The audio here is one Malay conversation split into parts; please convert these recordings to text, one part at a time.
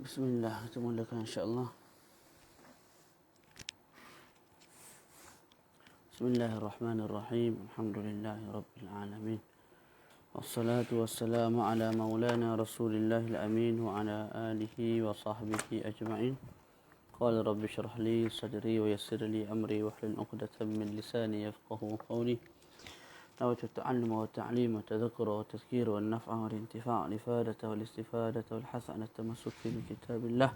Bismillah, kita mulakan insya-Allah. Bismillahirrahmanirrahim. Alhamdulillahirabbil alamin. Wassalatu wassalamu ala maulana Rasulillahil amin wa ala alihi wa sahbihi ajma'in. Qala rabbi shrah li sadri wa yassir li amri wahlul 'uqdatam min lisani yafqahu qawli. نويت التعلم والتعليم والتذكر والتذكير والنفع والانتفاع والإفادة والاستفادة والحسنة التمسك بكتاب الله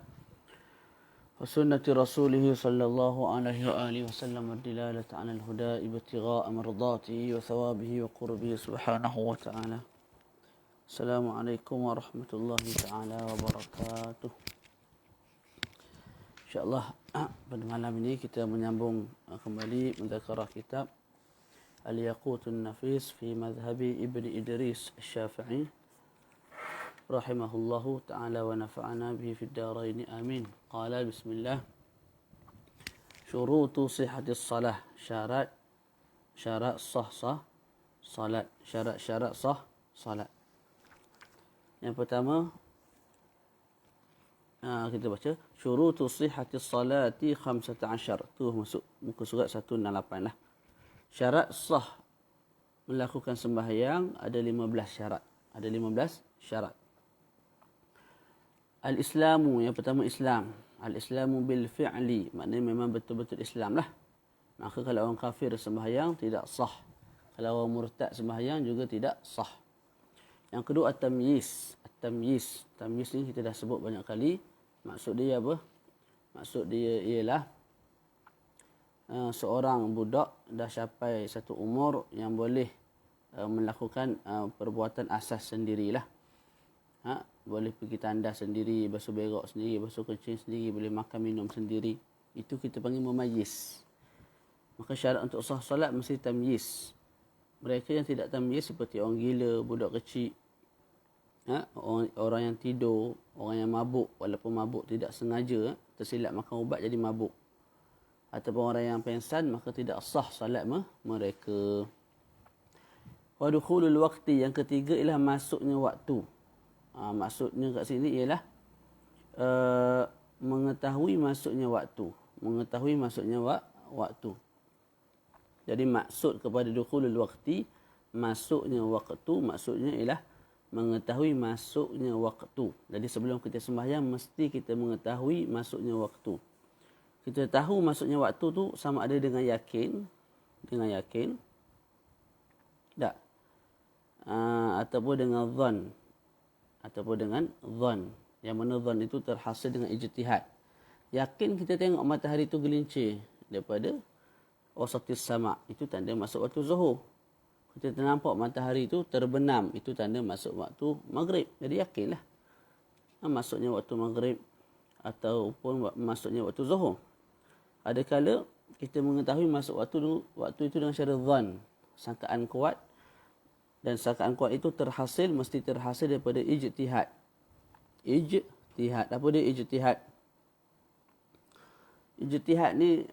وسنة رسوله صلى الله عليه وآله وسلم والدلالة على الهدى ابتغاء مرضاته وثوابه وقربه سبحانه وتعالى. السلام عليكم ورحمة الله تعالى وبركاته. InsyaAllah pada malam ini kita menyambung kembali mendzakarah kitab Al-Yaqutun Nafis fi Madhhabi Ibni Idris Asy-Syafi'i rahimahullahu ta'ala wa nafa'ana bihi fid dharain amin. Qala bismillah. Syurutu sihhatis salah, syarat sah salat, syarat sah salat. Yang pertama kita baca syurutu sihhatis salati 15. Tu masuk muka surat 168 lah. Syarat sah melakukan sembahyang ada 15 syarat. Ada 15 syarat. Al-Islamu, yang pertama Islam. Al-Islamu bil fi'li, maknanya memang betul-betul Islam lah. Maka kalau orang kafir sembahyang tidak sah. Kalau orang murtad sembahyang juga tidak sah. Yang kedua at-tamyiz. At-tamyiz. Tamyiz ni kita dah sebut banyak kali. Maksud dia apa? Maksud dia ialah seorang budak dah capai satu umur yang boleh melakukan perbuatan asas sendirilah. Boleh pergi tandas sendiri, basuh berak sendiri, basuh kencing sendiri, boleh makan minum sendiri. Itu kita panggil mumayyiz. Maka syarat untuk sah solat mesti tamyiz. Mereka yang tidak tamyiz seperti orang gila, budak kecil, orang yang tidur, orang yang mabuk, walaupun mabuk tidak sengaja, tersilap makan ubat jadi mabuk, ataupun orang yang pengsan, maka tidak sah salat mereka. Wa dukhulul waqti, yang ketiga ialah masuknya waktu. Maksudnya kat sini ialah mengetahui masuknya waktu. Mengetahui masuknya waktu. Jadi maksud kepada dukhulul waqti, masuknya waktu, maksudnya ialah mengetahui masuknya waktu. Jadi sebelum kita sembahyang mesti kita mengetahui masuknya waktu. Kita tahu maksudnya waktu tu sama ada dengan yakin tak, ataupun dengan zan, yang mana zan itu terhasil dengan ijtihad. Yakin kita tengok matahari tu gelincir daripada wasatis sama, itu tanda masuk waktu zuhur. Kita nampak matahari tu terbenam, itu tanda masuk waktu maghrib. Jadi yakinlah masuknya waktu maghrib ataupun masuknya waktu zuhur. Adakala kita mengetahui masuk waktu itu dengan cara zan, sangkaan kuat, dan sangkaan kuat itu mesti terhasil daripada ijtihad. Apa dia ijtihad? Ijtihad ni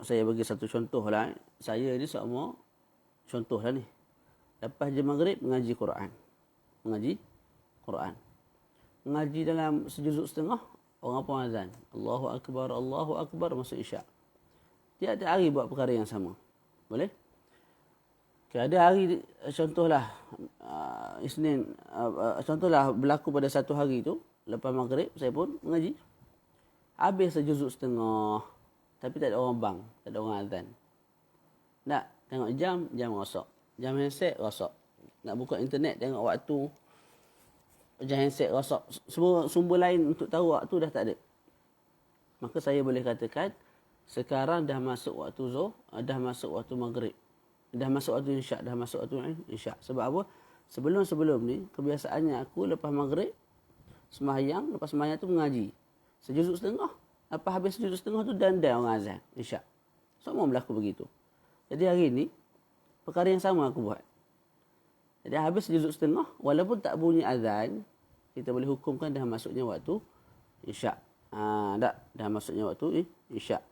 saya bagi satu contoh lah. Saya ni sama contoh lah ni. Lepas je maghrib mengaji Quran. Mengaji dalam sejuzuk setengah, orang pun azan. Allahu Akbar masuk isyak. Tiada hari buat perkara yang sama. Boleh? Okay, ada hari, contohlah Isnin, contohlah berlaku pada satu hari tu, lepas maghrib saya pun mengaji. Habis sejuzuk setengah. Tapi tak ada orang bang, tak ada orang azan. Nak tengok jam rosak. Jam handset rosak. Nak buka internet tengok waktu, jam handset rosak. Semua sumber lain untuk tahu waktu dah tak ada. Maka saya boleh katakan sekarang dah masuk waktu zuhur, dah masuk waktu maghrib, dah masuk waktu isyak, dah masuk waktu isyak. Sebab apa? Sebelum ni kebiasaannya aku lepas maghrib sembahyang, lepas sembahyang tu mengaji sejuzuk setengah. Lepas habis sejuzuk setengah tu dan orang azan isyak. Semua berlaku begitu. Jadi hari ni perkara yang sama aku buat. Jadi habis sejuzuk setengah, walaupun tak bunyi azan, kita boleh hukumkan dah masuknya waktu isyak. Dah masuknya waktu isyak.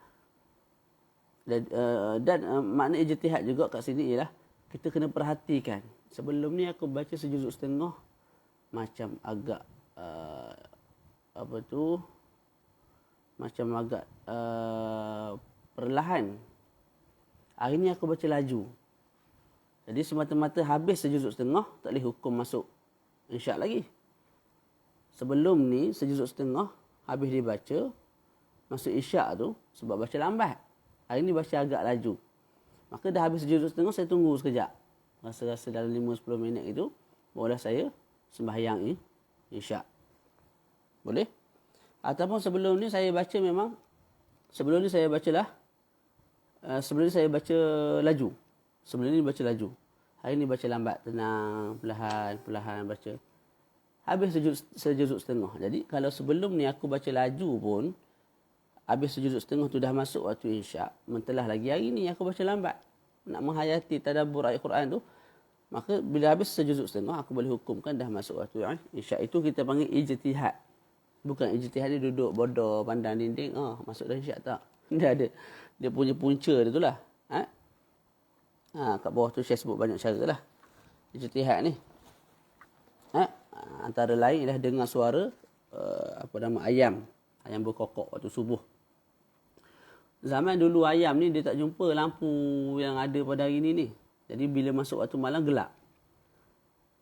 Dan makna ijtihad juga kat sini ialah kita kena perhatikan. Sebelum ni aku baca sejuzuk setengah macam agak macam agak perlahan. Hari ni aku baca laju. Jadi semata-mata habis sejuzuk setengah, tak boleh hukum masuk insya' lagi. Sebelum ni sejuzuk setengah habis dibaca, masuk isyak tu sebab baca lambat. Hari ni baca agak laju. Maka dah habis sejuzuk setengah, saya tunggu sekejap. Rasa-rasa dalam 5-10 minit itu, barulah saya sembahyang isyak. Boleh? Ataupun sebelum ni saya baca memang, sebelum ni saya baca laju. Sebelum ni baca laju. Hari ni baca lambat, tenang, perlahan baca. Habis sejuzuk setengah. Jadi kalau sebelum ni aku baca laju pun, habis sejuzuk setengah tu dah masuk waktu isyak, mentelah lagi hari ni aku baca lambat. Nak menghayati tadabbur ayat Quran tu, maka bila habis sejuzuk setengah, aku boleh hukumkan dah masuk waktu isyak. Itu kita panggil ijtihad. Bukan ijtihad dia duduk bodoh, pandang dinding, masuk dah isyak tak. Dia ada, dia punya punca dia tu lah. Kat bawah tu saya sebut banyak cara lah. Ijtihad ni. Antara lain ialah dengar suara ayam berkokok waktu subuh. Zaman dulu ayam ni dia tak jumpa lampu yang ada pada hari ni. Jadi bila masuk waktu malam gelap.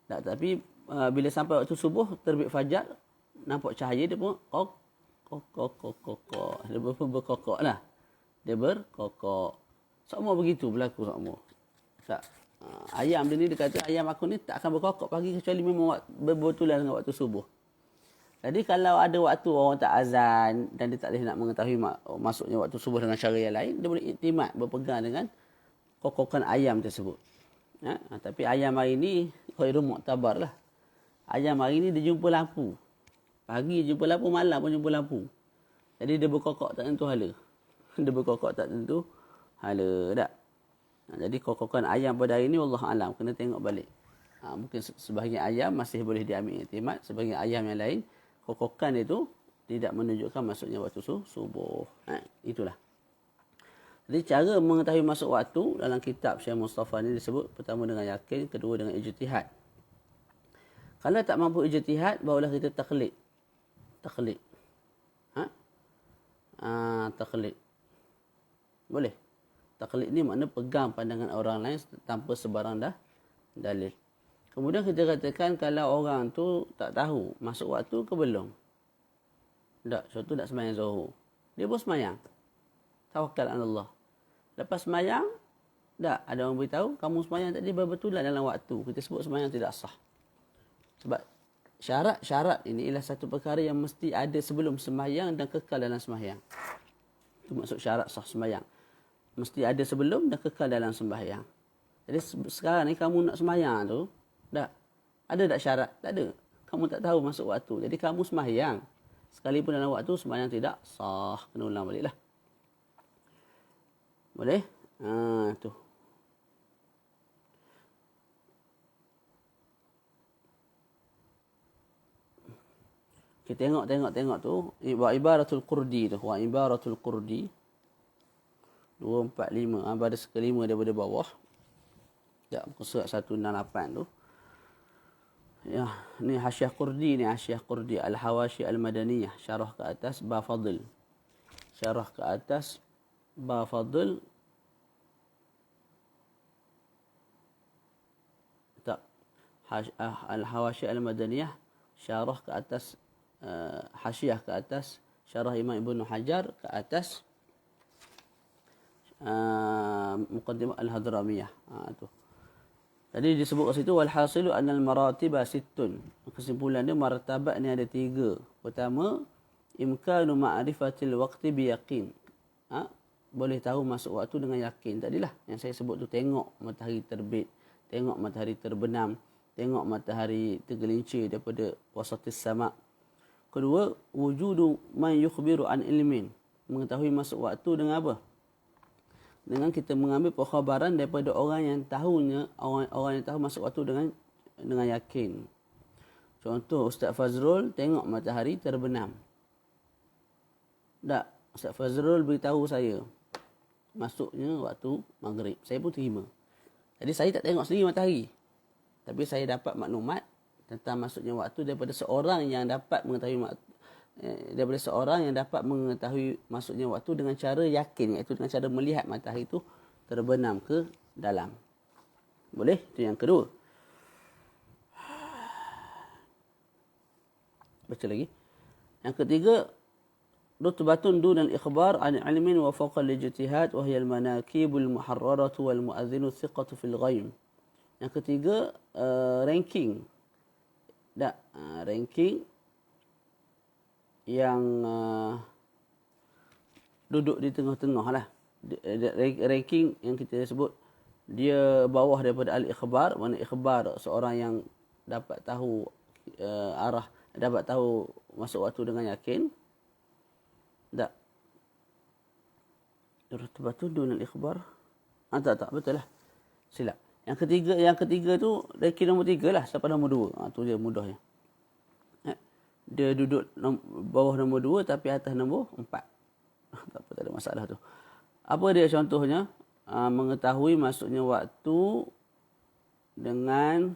Tapi bila sampai waktu subuh terbit fajar, nampak cahaya dia pun kok. Dia berkokok lah. Dia berkokok. Semua begitu berlaku semua. Ayam dia ni, dia kata ayam aku ni tak akan berkokok pagi kecuali memang berbetulan dengan waktu subuh. Jadi kalau ada waktu orang tak azan dan dia tak boleh nak mengetahui masuknya waktu subuh dengan cara yang lain, dia boleh iktimat, berpegang dengan kokokan ayam tersebut. Tapi ayam hari ni khairu mu'tabar lah. Ayam hari ni dia jumpa lampu. Pagi jumpa lampu, malam pun jumpa lampu. Jadi dia berkokok tak tentu hala. Dia berkokok tak tentu hala tak. Jadi kokokan ayam pada hari ni wallahu alam, kena tengok balik. Mungkin sebahagian ayam masih boleh diambil iktimat, sebahagian ayam yang lain kokokan itu tidak menunjukkan masuknya waktu subuh. Itulah. Jadi cara mengetahui masuk waktu dalam kitab Syekh Mustafa ni disebut pertama dengan yakin, kedua dengan ijtihad. Kalau tak mampu ijtihad, barulah kita taklid. Taklid. Taklid. Boleh. Taklid ni makna pegang pandangan orang lain tanpa sebarang dalil. Kemudian kita katakan kalau orang tu tak tahu masuk waktu ke belum. Tak, contoh nak sembahyang zuhur. Dia pun sembahyang. Tawakal Allah. Lepas sembahyang, tak ada orang beritahu kamu sembahyang tadi berbetulan dalam waktu. Kita sebut sembahyang tidak sah. Sebab syarat ini ialah satu perkara yang mesti ada sebelum sembahyang dan kekal dalam sembahyang. Itu maksud syarat sah sembahyang. Mesti ada sebelum dan kekal dalam sembahyang. Jadi sekarang ni kamu nak sembahyang tu, tak ada tak syarat? Tak ada. Kamu tak tahu masuk waktu. Jadi kamu sembahyang. Sekalipun dalam waktu sembahyang tidak sah. Kena ulang balik lah. Boleh? Tu. Kita tengok tu. Wa ibaratul qurdi tu. Wa ibaratul qurdi. 245. Baris kelima daripada bawah. Ya, surat 168 tu. Ya, ni Hasyiah Qurdi ni. Hasyiah Qurdi. Al-Hawashi Al-Madaniyah. Syarah ke atas Ba Fadl. Syarah ke atas Ba Fadl. Tak. Al-Hawashi Al-Madaniyah. Syarah ke atas. Hasyiah ke atas. Syarah Imam Ibn Hajar ke atas. Muqaddimah Al-Hadramiyah. Tu. Tadi disebut kat situ walhasilu annal maratiba sittun. Kesimpulan dia martabat ni ada 3. Pertama, imkanu ma'rifatil waqti biyaqin. Boleh tahu masuk waktu dengan yakin. Tadilah yang saya sebut tu, tengok matahari terbit, tengok matahari terbenam, tengok matahari tergelincir daripada wasatis sama'. Kedua, wujudu man yukhbiru an ilmin. Mengetahui masuk waktu dengan apa? Dengan kita mengambil perkhabaran daripada orang yang tahunya, orang yang tahu masuk waktu dengan yakin. Contoh, Ustaz Fazrul tengok matahari terbenam. Tak, Ustaz Fazrul beritahu saya masuknya waktu maghrib. Saya pun terima. Jadi saya tak tengok sendiri matahari. Tapi saya dapat maklumat tentang masuknya waktu daripada seorang yang dapat mengetahui daripada seorang yang dapat mengetahui masuknya waktu dengan cara yakin, iaitu dengan cara melihat matahari itu terbenam ke dalam. Boleh? Itu yang kedua. Baca lagi. Yang ketiga, rutbatun dunal ikhbar an ilmin wa fawqa al-ijtihad wa hiya al-manakibul muharraratu wal mu'adhdhinu thiqatu fil ghaib. Yang ketiga, ranking. Ranking yang duduk di tengah-tengah lah. Ranking yang kita sebut dia bawah daripada al-ikhbar, mana ikhbar seorang yang dapat tahu arah, dapat tahu masuk waktu dengan yakin. Tak. Rutbatun dunal ikhbar. Tak, betul lah. Silap. Yang ketiga tu ranking nombor 3 lah sampai nombor 2. Tu dia mudahnya. Dia duduk bawah nombor 2 tapi atas nombor 4. Tak apa, tak ada masalah tu. Apa dia contohnya? Mengetahui masuknya waktu dengan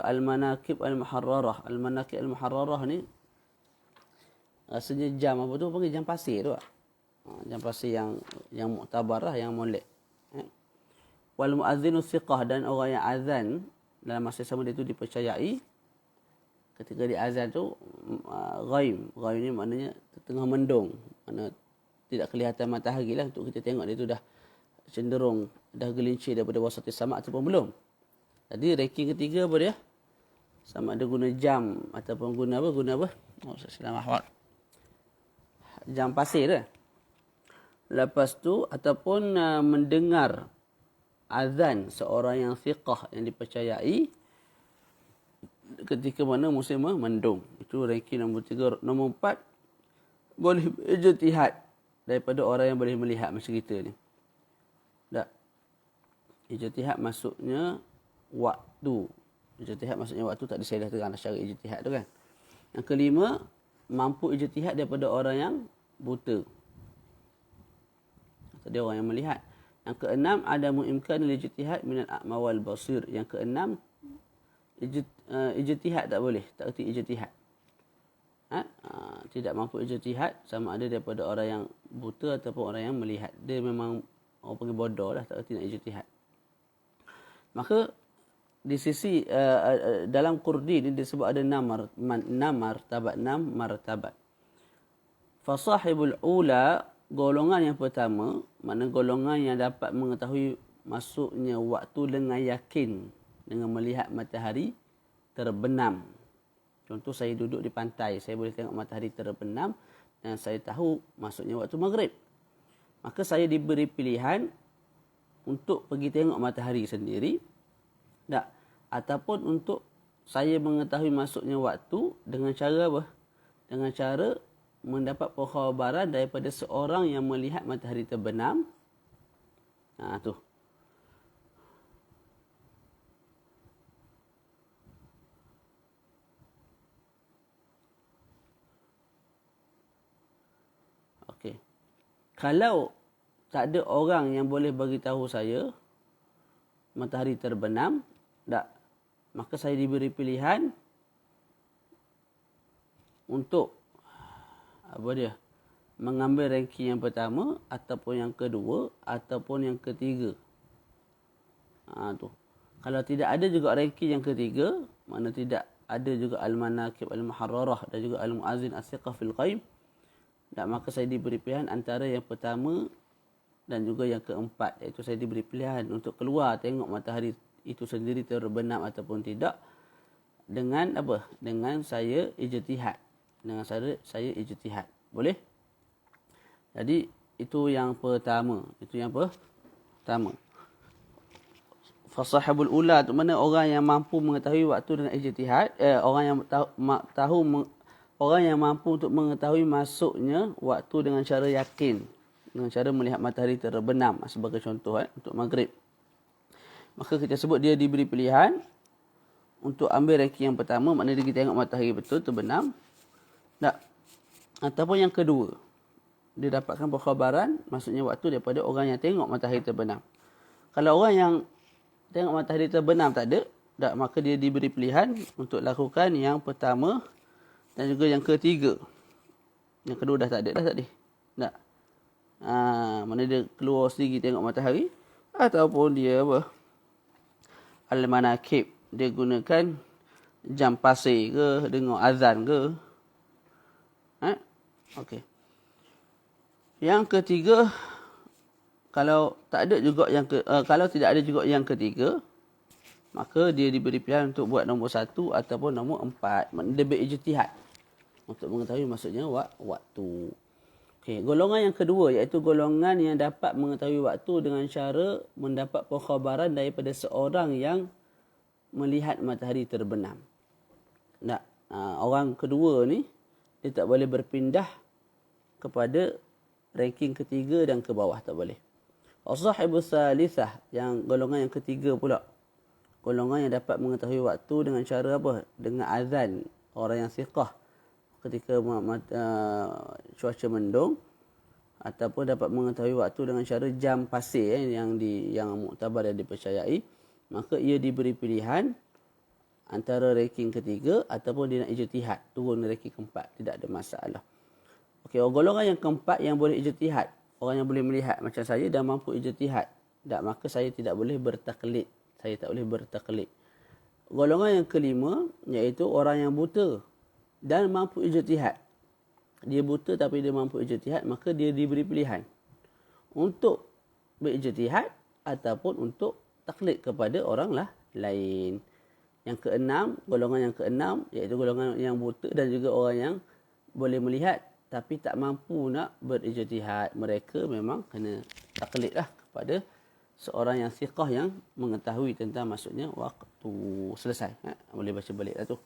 al-manakib al-muharrarah. Al-manakib al-muharrarah ni rasanya jam apa tu? Panggil jam pasir tu. Jam pasir yang muktabar lah, yang molek. Wal mu'adhdhinu thiqah, dan orang yang azan dalam masa sama dia tu dipercayai. Ketika dia azan tu ghaib. Ghaib ni maknanya tengah mendung. Mana tidak kelihatan matahari lah untuk kita tengok dia tu dah cenderung, dah gelincir daripada wasati sama ataupun belum. Jadi ranking ketiga apa dia? Sama ada guna jam ataupun guna apa? Oh, salam ahwal. Jam pasir dah. Lepas tu ataupun mendengar azan seorang yang thiqah, yang dipercayai ketika mana musim mendung. Itu ranking nombor 3. Nombor 4, boleh ijtihad daripada orang yang boleh melihat macam kita ni. Tak. Ijtihad maksudnya waktu. Ijtihad maksudnya waktu, tak ada saya dah terang secara ijtihad tu kan. Yang kelima, mampu ijtihad daripada orang yang buta. Tadi orang yang melihat. Yang keenam, ada muimkan ijtihad minal a'ma wal basir. Yang keenam, ijtihad tak boleh, tak erti ijtihad. Tidak mampu ijtihad sama ada daripada orang yang buta ataupun orang yang melihat. Dia memang orang panggil bodoh lah, tak erti nak ijtihad. Maka di sisi dalam Qurdi ni disebut ada 6 martabat. Fasahibul ula, golongan yang pertama, mana golongan yang dapat mengetahui masuknya waktu dengan yakin, dengan melihat matahari terbenam. Contoh, saya duduk di pantai, saya boleh tengok matahari terbenam dan saya tahu masuknya waktu maghrib. Maka saya diberi pilihan untuk pergi tengok matahari sendiri, tak, ataupun untuk saya mengetahui masuknya waktu dengan cara apa? Dengan cara mendapat perkhabaran daripada seorang yang melihat matahari terbenam. Tu. Okey. Kalau tak ada orang yang boleh bagi tahu saya matahari terbenam, tak, maka saya diberi pilihan untuk mengambil ranking yang pertama ataupun yang kedua ataupun yang ketiga. Tu. Kalau tidak ada juga ranking yang ketiga, mana tidak ada juga al-manakib al-muharrarah dan juga al-mu'adhdhin as-thiqah fil ghaib, tak, maka saya diberi pilihan antara yang pertama dan juga yang keempat, iaitu saya diberi pilihan untuk keluar tengok matahari itu sendiri terbenam ataupun tidak, dengan apa? Dengan saya ijtihad. Dengan saya ijtihad. Boleh? Jadi itu yang pertama. Fasahibul ula tu mana orang yang mampu mengetahui waktu dengan ijtihad, orang yang orang yang mampu untuk mengetahui masuknya waktu dengan cara yakin, dengan cara melihat matahari terbenam sebagai contoh untuk maghrib. Maka kita sebut dia diberi pilihan untuk ambil ranking yang pertama, maknanya dia tengok matahari betul terbenam. Tak. Ataupun yang kedua, dia dapatkan perkhabaran maksudnya waktu daripada orang yang tengok matahari terbenam. Kalau orang yang tengok matahari terbenam tak ada, tak, maka dia diberi pilihan untuk lakukan yang pertama Dan juga yang ketiga. Yang kedua dah tak ada dah tadi. Tak. Mana dia keluar sendiri tengok matahari. Ataupun dia apa? Al-manakib. Dia gunakan jam pasir ke, dengar azan ke. Okey. Yang ketiga, kalau tak ada juga kalau tidak ada juga yang ketiga, maka dia diberi pilihan untuk buat nombor 1 ataupun nombor 4. Dia berijtihad untuk mengetahui maksudnya waktu. Okey, golongan yang kedua iaitu golongan yang dapat mengetahui waktu dengan cara mendapat pengkhabaran daripada seorang yang melihat matahari terbenam. Tak, orang kedua ni dia tak boleh berpindah kepada ranking ketiga dan ke bawah, tak boleh. As-sahibus salisah, yang golongan yang ketiga pula. Golongan yang dapat mengetahui waktu dengan cara apa? Dengan azan orang yang siqah ketika cuaca mendung, ataupun dapat mengetahui waktu dengan cara jam pasir yang muktabar dan dipercayai, maka ia diberi pilihan antara ranking ketiga ataupun dia nak ijtihad turun ranking keempat, tidak ada masalah. Okey, golongan yang keempat yang boleh ijtihad, orang yang boleh melihat macam saya dan mampu ijtihad, tak, maka saya tidak boleh bertaklid. Saya tak boleh bertaklid. Golongan yang kelima iaitu orang yang buta dan mampu ijtihad. Dia buta tapi dia mampu ijtihad, maka dia diberi pilihan untuk berijtihad ataupun untuk taklid kepada orang lain. Yang keenam, golongan yang keenam iaitu golongan yang buta dan juga orang yang boleh melihat tapi tak mampu nak berijtihad. Mereka memang kena taklidlah kepada seorang yang siqah yang mengetahui tentang maksudnya waktu. Selesai. Boleh baca balik lah tu.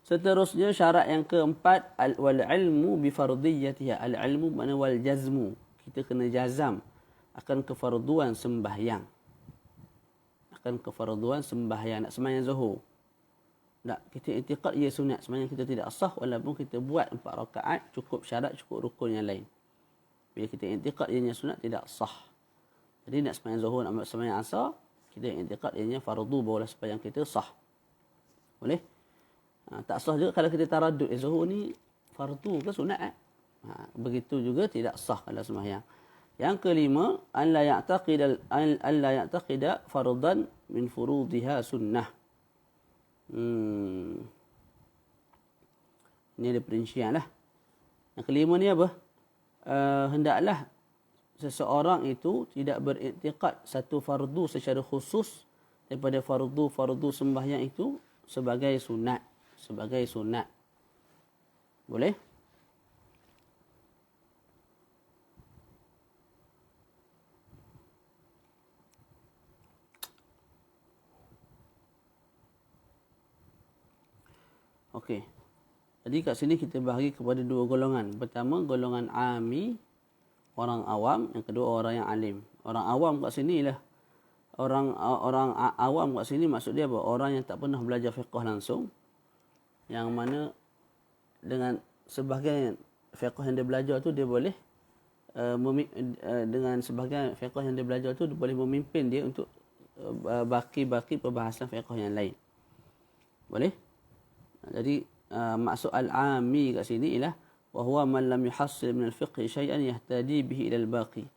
Seterusnya syarat yang keempat, wal ilmu bi fardiyatiha. Al ilmu makna wal jazmu. Kita kena jazam akan kefarduan sembahyang. Akan kefarduan sembahyang, nak sembahyang zuhur. Tak, kita i'tiqad ia sunat, sembahyang kita tidak sah walaupun kita buat 4 rakaat, cukup syarat, cukup rukun yang lain. Bila kita i'tiqad ianya sunat, tidak sah. Jadi nak sembahyang zuhur, nak sembahyang asar, kita i'tiqad ianya fardu, barulah sembahyang kita sah. Boleh? Tak sah juga kalau kita taradud, zuhur ni fardu ke sunat? Begitu juga tidak sah kalau sembahyang. Yang kelima, an la ya'taqida fardan min furudiha sunnah. Ini ada perincian lah. Yang kelima ni apa? Hendaklah seseorang itu tidak beriktikad satu fardu secara khusus daripada fardu sembahyang itu sebagai sunat. Sebagai sunat. Boleh? Okey. Jadi kat sini kita bahagi kepada 2 golongan. Pertama, golongan ami, orang awam. Yang kedua, orang yang alim. Orang awam kat sini lah. Orang awam kat sini maksud dia apa? Orang yang tak pernah belajar fiqh langsung. Yang mana dengan sebahagian fiqh yang dia belajar tu, dia boleh dengan sebahagian fiqh yang dia belajar tu, dia boleh memimpin dia untuk baki-baki perbahasan fiqh yang lain. Boleh? Jadi maksud al-ami kat sini ialah wa huwa man lam yuhassil min al-fiqh syai'an yahtadi bihi ila al-baqi.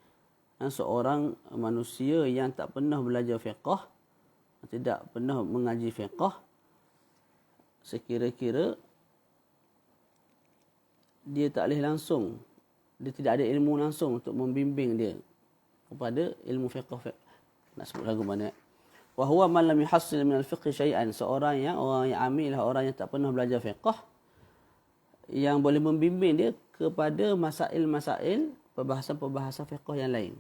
Seorang manusia yang tak pernah belajar fiqh, tidak pernah mengaji fiqh, sekira-kira dia tak boleh langsung, dia tidak ada ilmu langsung untuk membimbing dia kepada ilmu fiqh. Nak sebut lagu mana? Wa huwa man lam yuhassil min al-fiqh syai'an. Orang yang amil lah, orang yang tak pernah belajar fiqh, yang boleh membimbing dia kepada masail-masail perbahasan-perbahasan fiqh yang lain.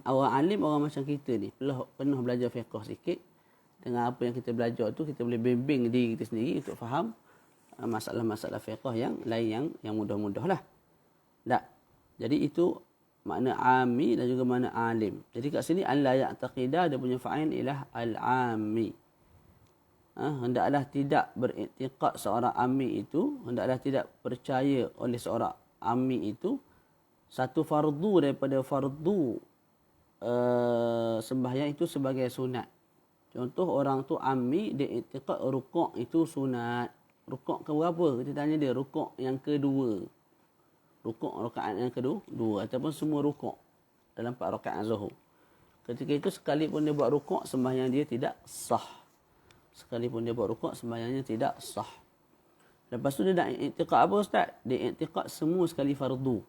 Orang alim, orang macam kita ni, pernah belajar fiqh sikit. Dengan apa yang kita belajar tu, kita boleh bimbing diri kita sendiri untuk faham masalah-masalah fiqh yang lain yang mudah-mudah lah. Tak. Jadi itu makna ami dan juga makna alim. Jadi kat sini an la ya'taqida, dia punya fa'il ialah al-ami. Hendaklah tidak beriktikad seorang ami itu, hendaklah tidak percaya oleh seorang ami itu satu fardu daripada fardu sembahyang itu sebagai sunat. Contoh, orang tu ami, dia iktikad rukuk itu sunat. Rukuk ke berapa? Kita tanya dia, rukuk yang kedua. Rukuk rakaat yang kedua ataupun semua rukuk dalam 4 rakaat zuhur. Ketika itu sekalipun dia buat rukuk, sembahyang dia tidak sah. Sekalipun dia buat rukuk, sembahyangnya tidak sah. Lepas tu dia nak i'tiqad apa ustaz? Dia i'tiqad semua sekali fardu.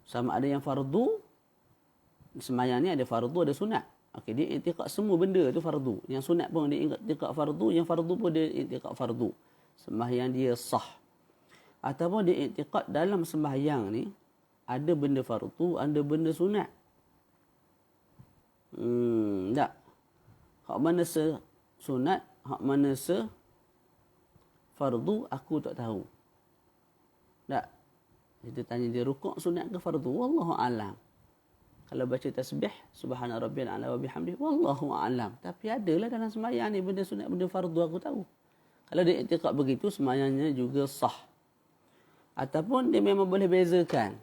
Sama ada yang fardu, sembahyang ni ada fardu, ada sunat. Okey, dia i'tiqad semua benda tu fardu. Yang sunat pun dia i'tiqad fardu, yang fardu pun dia i'tiqad fardu. Sembahyang dia sah. Ataupun dia i'tiqad dalam sembahyang ni ada benda fardu, ada benda sunat. Tak. Hak mana sunat, hak mana fardu aku tak tahu. Tak. Kita tanya dia rukuk sunat ke fardu? Wallahu a'lam. Kalau baca tasbih subhana rabbiyal a'la wa bihamdihi wallahu a'lam. Tapi adalah dalam sembahyang ni benda sunat, benda fardu aku tahu. Kalau dia i'tiqad begitu, sembahyangnya juga sah. Ataupun dia memang boleh bezakan.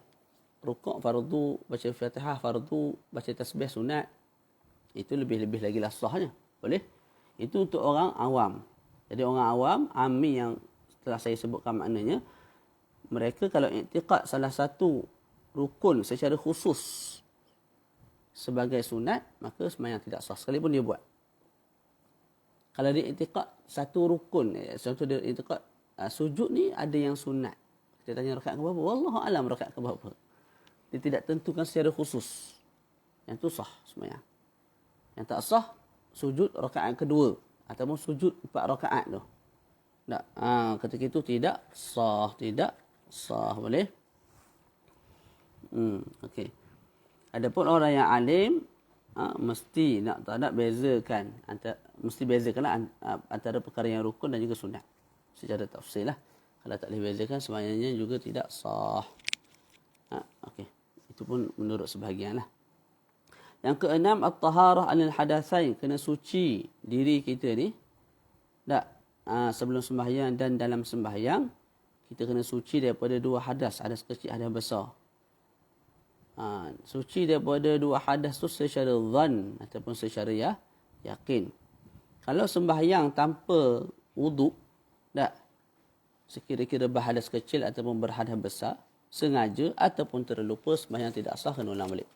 Rukuk fardu, baca Fatihah fardu, baca tasbih sunat. Itu lebih-lebih lagi lah sahnya. Boleh? Itu untuk orang awam. Jadi orang awam, ammi yang setelah saya sebutkan maknanya, mereka kalau i'tiqad salah satu rukun secara khusus sebagai sunat, maka sembahyang tidak sah sekalipun dia buat. Kalau dia i'tiqad satu rukun, contoh dia i'tiqad sujud ni ada yang sunat. Kita tanya rakaat ke berapa? Wallahu alam rakaat ke berapa. Dia tidak tentukan secara khusus. Yang tu sah sembahyang. Yang tak sah, sujud rakaat kedua ataupun sujud 4 rakaat tu. Tak. Ketika itu tidak sah, boleh. Okey. Adapun orang yang alim mesti tak nak bezakan antara perkara yang rukun dan juga sunat secara tafsil lah. Kalau tak boleh bezakan, sembahyangnya juga tidak sah. Okey. Itu pun menurut sebahagian lah. Yang keenam, at-taharah anil hadatsain, kena suci diri kita ni. Tak, sebelum sembahyang dan dalam sembahyang kita kena suci daripada 2 hadas, hadas kecil, hadas besar. Suci daripada 2 hadas tu secara zan ataupun secara yakin. Kalau sembahyang tanpa wuduk, tak, sekira-kira berhadas kecil ataupun berhadas besar, sengaja ataupun terlupa, sembahyang tidak sah, kena ulang balik.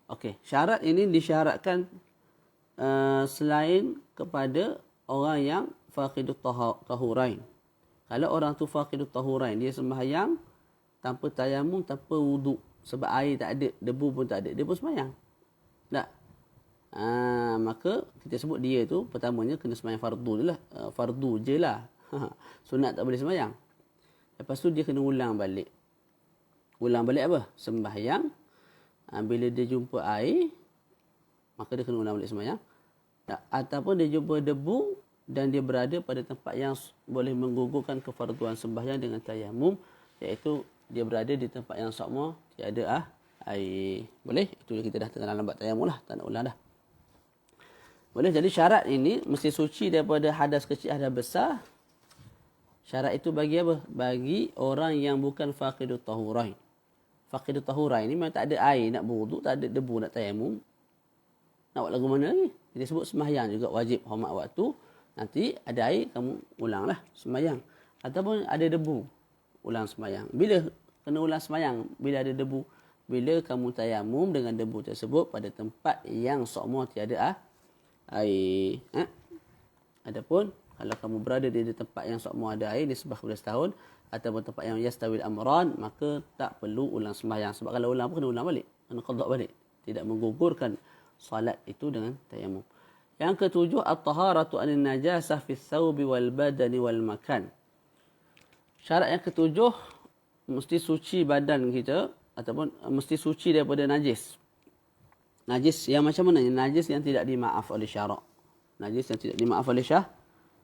Okey, syarat ini disyaratkan selain kepada orang yang faqidut tahurain. Kalau orang tu faqidut tahurain, dia sembahyang tanpa tayamum, tanpa wuduk, sebab air tak ada, debu pun tak ada, dia pun sembahyang. Tak? Maka kita sebut dia tu pertamanya kena sembahyang fardu je lah. Fardu je lah. Sunat tak boleh sembahyang. Lepas tu dia kena ulang balik. Ulang balik apa? Sembahyang. Bila dia jumpa air, maka dia kena ulang balik sembahyang. Ataupun dia jumpa debu dan dia berada pada tempat yang boleh menggugurkan kefarduan sembahyang dengan tayamum, iaitu dia berada di tempat yang sama, tiada air. Boleh? Itu kita dah tengah dalam bab tayamum lah, tak nak ulang dah. Boleh? Jadi syarat ini mesti suci daripada hadas kecil, hadas besar. Syarat itu bagi apa? Bagi orang yang bukan faqidut tahurain. Faqidut tahurain ni memang tak ada air nak berwuduk, tak ada debu nak tayamum. Nak buat lagu mana lagi? Kita sebut sembahyang juga wajib hormat waktu. Nanti ada air, kamu ulanglah sembahyang. Ataupun ada debu, ulang sembahyang. Bila kena ulang sembahyang? Bila ada debu. Bila kamu tayamum dengan debu tersebut pada tempat yang sokmo tiada air. Adapun kalau kamu berada di tempat yang sokmo ada air, di sebelah kepada setahun, ataupun tempat yang yastawil amran, maka tak perlu ulang sembahyang. Sebab kalau ulang pun kena ulang balik, kena qada balik. Tidak menggugurkan salat itu dengan tayamum. Yang ketujuh, at-taharatu anin najasah fi thawbi wal badani wal makan. Syarat yang ketujuh, mesti suci badan kita ataupun mesti suci daripada najis. Najis yang macam mana? Najis yang tidak dimaaf oleh syarak. Najis yang tidak dimaaf oleh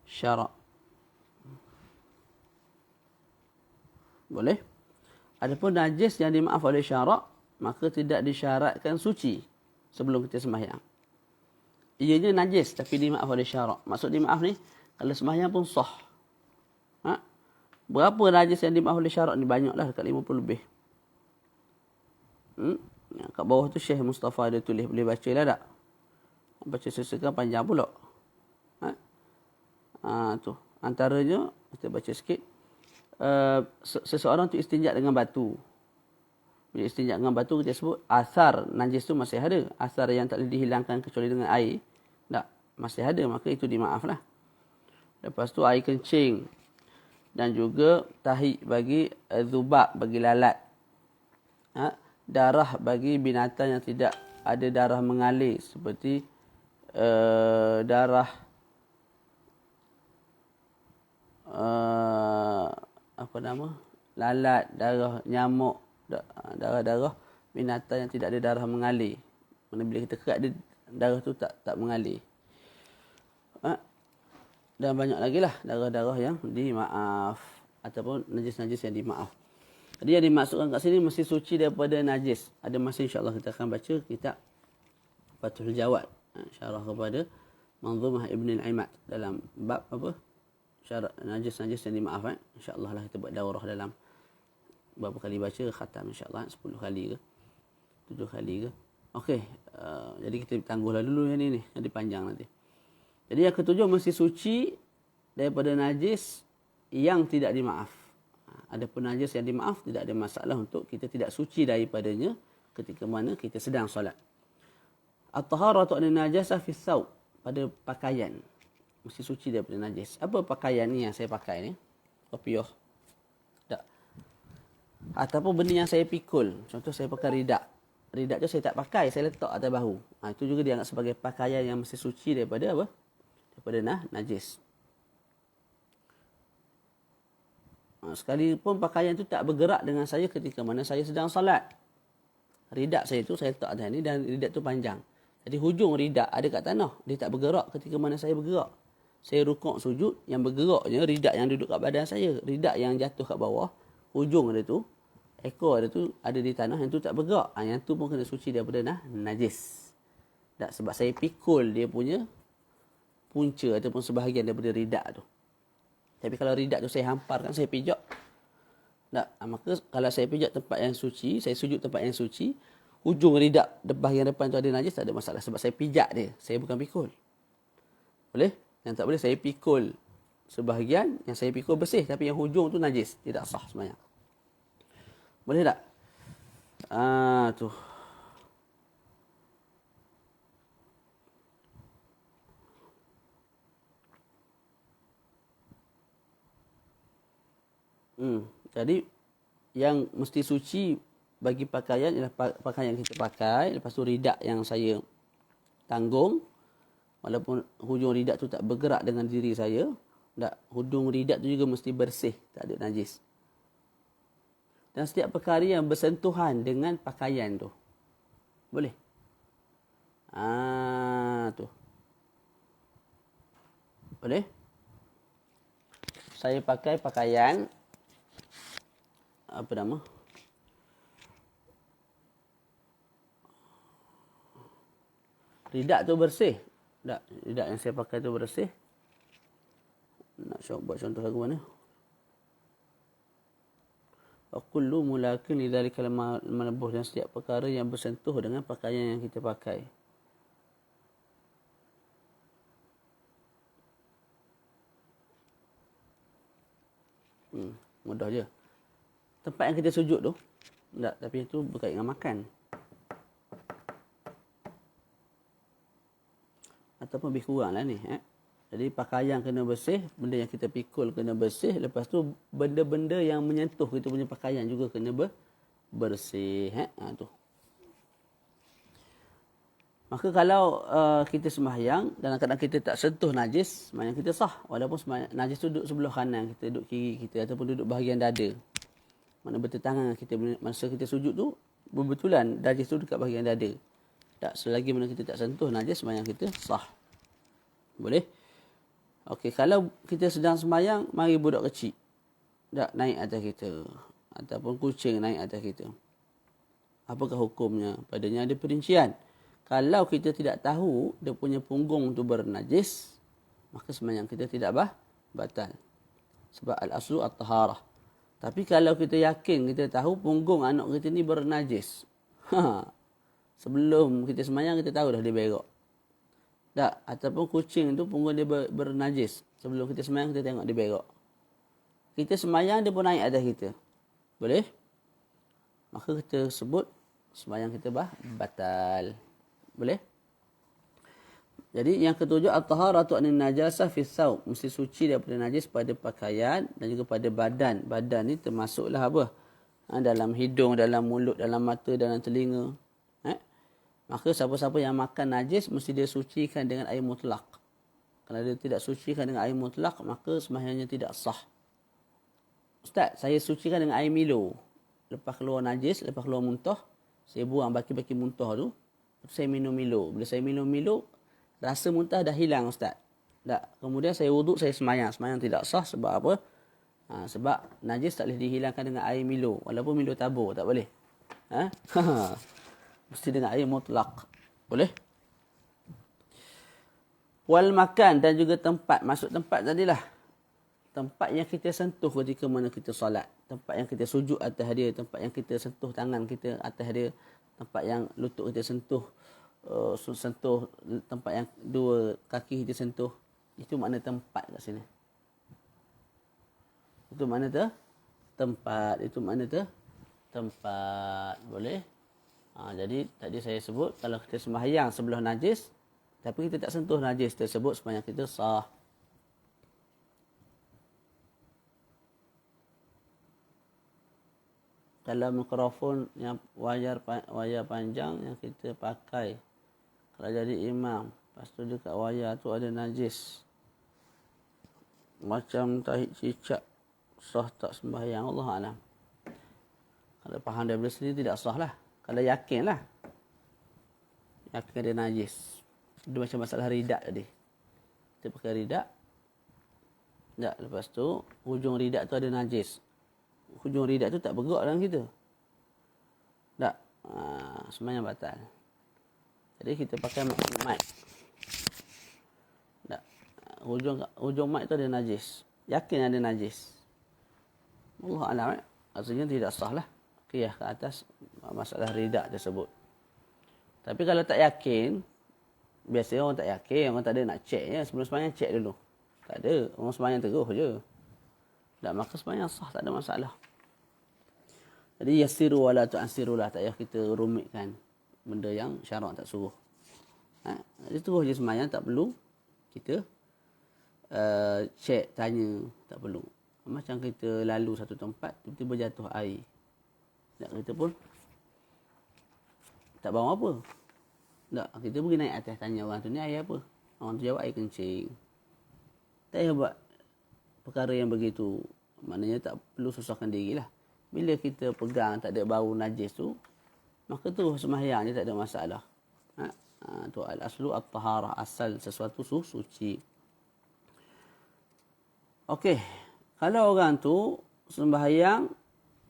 syarak. Boleh? Adapun najis yang dimaaf oleh syarak, maka tidak disyaratkan suci sebelum kita sembahyang. Ianya najis tapi dimaaf oleh syarak. Maksud dimaaf ni, kalau sembahyang pun sah. Berapa najis yang dimaaf oleh syarak ni? Banyaklah, dekat 50 lebih. Kat bawah tu Syekh Mustafa ada tulis, boleh baca lah tak? Baca sesekali panjang pula. Tu. Antaranya, kita baca sikit. Seseorang tu istinja dengan batu. Bila istinja dengan batu, kita sebut asar najis tu masih ada. Asar yang tak boleh dihilangkan kecuali dengan air. Tak, masih ada. Maka itu dimaaflah. Lepas tu air kencing. Dan juga tahi bagi zubab, bagi lalat. Darah bagi binatang yang tidak ada darah mengalir. Seperti darah lalat, darah nyamuk, darah-darah binatang yang tidak ada darah mengalir. Mana bila kita kerat, darah tu tak mengalir. Dan banyak lagi lah darah-darah yang dimaaf ataupun najis-najis yang dimaaf. Jadi yang dimaksudkan kat sini mesti suci daripada najis. Ada masa insya-Allah kita akan baca kitab Fathul Jawad, syarah kepada Manzumah Ibn al-Imad dalam bab apa? Syarah najis-najis yang dimaaf. Insya-Allah lah kita buat daurah dalam berapa kali baca khatam insya-Allah, 10 kali ke 7 kali ke. Okey, jadi kita tangguhlah dulu yang ni jadi panjang nanti. Jadi yang ketujuh mesti suci daripada najis yang tidak dimaaf. Adapun najis yang dimaaf tidak ada masalah untuk kita tidak suci daripadanya ketika mana kita sedang solat. At-taharatu an-najasah fi thawb, pada pakaian. Mesti suci daripada najis. Apa pakaian ni yang saya pakai ni? Kopiah. Tak. Ataupun benda yang saya pikul. Contoh saya pakai ridak. Ridak tu saya tak pakai, saya letak atas bahu. Itu juga dianggap sebagai pakaian yang mesti suci daripada apa? Daripada najis. Sekalipun pakaian itu tak bergerak dengan saya ketika mana saya sedang salat. Ridak saya tu saya letak atas ni dan ridak tu panjang. Jadi hujung ridak ada kat tanah. Dia tak bergerak ketika mana saya bergerak. Saya rukuk sujud, yang bergeraknya ridak yang duduk kat badan saya. Ridak yang jatuh kat bawah, hujung dia tu, ekor dia tu ada di tanah, yang tu tak bergerak. Yang tu pun kena suci daripada najis. Tak, sebab saya pikul dia punya punca ataupun sebahagian daripada ridak tu. Tapi kalau ridak tu saya hamparkan, saya pijak. Tak, maka kalau saya pijak tempat yang suci, saya sujud tempat yang suci, hujung ridak bahagian depan tu ada najis, tak ada masalah. Sebab saya pijak dia, saya bukan pikul. Boleh? Yang tak boleh, saya pikul sebahagian, yang saya pikul bersih, tapi yang hujung tu najis. Tidak sah sebenarnya. Boleh tak? Tu. Jadi yang mesti suci bagi pakaian ialah pakaian yang kita pakai. Lepas tu ridak yang saya tanggung, walaupun hujung ridak tu tak bergerak dengan diri saya, hujung ridak tu juga mesti bersih, tak ada najis. Dan setiap perkara yang bersentuhan dengan pakaian tu boleh. Tu boleh. Saya pakai pakaian apa nama? Ridak tu bersih. Tak, ridak yang saya pakai tu bersih. Nak buat contoh lagu mana? Kullu mulakin lidzalika al-malbuh, dan setiap perkara yang bersentuh dengan pakaian yang kita pakai. Mudah je. Tempat yang kita sujud tu, tak, tapi itu berkait dengan makan. Ataupun lebih kurang lah ni. Jadi pakaian kena bersih, benda yang kita pikul kena bersih. Lepas tu benda-benda yang menyentuh kita punya pakaian juga kena bersih. Tu. Maka kalau kita sembahyang dalam keadaan kita tak sentuh najis, sembahyang kita sah. Walaupun najis tu duduk sebelah kanan kita, duduk kiri kita, ataupun duduk bahagian dada. Mana bertentangan kita, masa kita sujud tu, berbetulan najis tu dekat bahagian dada. Tak, selagi mana kita tak sentuh najis, sembahyang kita sah. Boleh? Okey, kalau kita sedang sembahyang, mari budak kecil tak naik atas kita, ataupun kucing naik atas kita. Apakah hukumnya? Padanya ada perincian. Kalau kita tidak tahu dia punya punggung tu bernajis, maka sembahyang kita tidak batal. Sebab al-aslu at-taharah. Tapi kalau kita yakin, kita tahu punggung anak kita ni bernajis. Sebelum kita sembahyang, kita tahu dah dia berak. Tak, ataupun kucing tu punggung dia bernajis. Sebelum kita sembahyang kita tengok dia berak. Kita sembahyang dia pun naik atas kita. Boleh? Maka kita sebut sembahyang kita batal. Boleh? Jadi yang ketujuh, at-taharatu anin najasah fi thawb. Mesti suci daripada najis pada pakaian dan juga pada badan. Badan ni termasuklah apa? Dalam hidung, dalam mulut, dalam mata, dalam telinga. Maka siapa-siapa yang makan najis mesti dia sucikan dengan air mutlak. Kalau dia tidak sucikan dengan air mutlak, maka sembahyangnya tidak sah. Ustaz, saya sucikan dengan air Milo. Lepas keluar najis, lepas keluar muntah, saya buang baki-baki muntah tu. Saya minum Milo. Bila saya minum Milo, rasa muntah dah hilang, Ustaz. Tak. Kemudian saya wuduk, saya semayang. Semayang tidak sah sebab apa? Sebab najis tak boleh dihilangkan dengan air Milo. Walaupun Milo tabur, tak boleh. Mesti dengan air mutlak. Boleh? Wal makan dan juga tempat. Maksud tempat tadilah. Tempat yang kita sentuh ketika mana kita solat. Tempat yang kita sujud atas dia. Tempat yang kita sentuh tangan kita atas dia. Tempat yang lutut kita sentuh. Sentuh tempat yang dua kaki kita sentuh. Itu makna tempat kat sini. Itu makna tempat. Itu makna tempat. Boleh? Jadi tadi saya sebut kalau kita sembahyang sebelah najis tapi kita tak sentuh najis tersebut, sembahyang kita sah. Kalau mikrofon yang wayar panjang yang kita pakai, kalau jadi imam, lepas tu dekat wayar tu ada najis, macam tahi cicak, sah tak sembahyang? Allah alam. Kalau faham daripada sendiri tidak sah lah. Kalau yakin lah, yakin dia najis. Dia macam masalah ridak tadi. Kita pakai ridak, tak, lepas tu hujung ridak tu ada najis. Hujung ridak tu tak bergerak dalam kita. Tak. Sembahyang batal. Jadi kita pakai mic. Tak. Hujung mic tu ada najis. Yakin ada najis. Allah alam. Maksudnya tidak sah lah. Qiyah ke atas masalah ridak tersebut. Tapi kalau tak yakin, biasanya orang tak yakin, orang tak ada nak cek je. Sebelum sembahyang cek dulu. Tak ada. Orang sembahyang terus je. Tak, maka sembahyang sah, tak ada masalah. Jadi yassiru wala tu'assiru lah. Tak payah kita rumitkan benda yang syarak tak suruh. Jadi terus je sembahyang, tak perlu kita cek, tanya, tak perlu. Macam kita lalu satu tempat, tiba-tiba jatuh air. Tak, kita pun tak bawa apa. Tak, kita pergi naik atas tanya orang tu, ni air apa? Orang tu jawab air kencing. Tak payah buat perkara yang begitu. Maknanya tak perlu susahkan diri lah. Bila kita pegang tak ada bau najis tu, maka tu sembahyang je, tak ada masalah. Tu al-aslu at-taharah, asal sesuatu suci. Okey, kalau orang tu sembahyang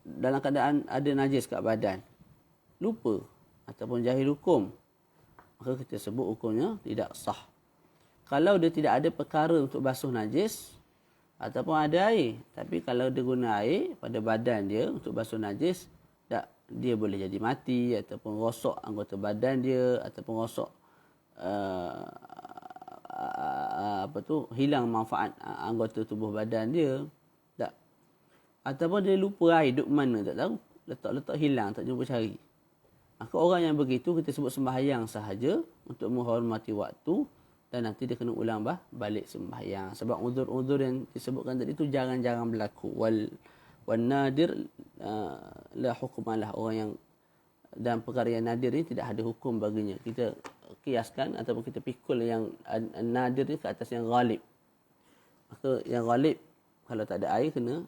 dalam keadaan ada najis kat badan, lupa ataupun jahil hukum, maka kita sebut hukumnya tidak sah. Kalau dia tidak ada perkara untuk basuh najis ataupun ada air, tapi kalau dia guna air pada badan dia untuk basuh najis, tak, dia boleh jadi mati ataupun rosak anggota badan dia ataupun rosak hilang manfaat anggota tubuh badan dia. Tak. Ataupun dia lupa air duk mana tak tahu, letak hilang, tak jumpa cari. Maka orang yang begitu kita sebut sembahyang sahaja untuk menghormati waktu, dan nanti dia kena ulang balik sembahyang. Sebab uzur-uzur yang disebutkan tadi itu jarang-jarang berlaku. Wal nadir la hukmalah. Orang yang dan perkara yang nadir ni tidak ada hukum baginya. Kita kiaskan ataupun kita pikul yang nadir ni ke atas yang ghalib. Maka yang ghalib kalau tak ada air kena,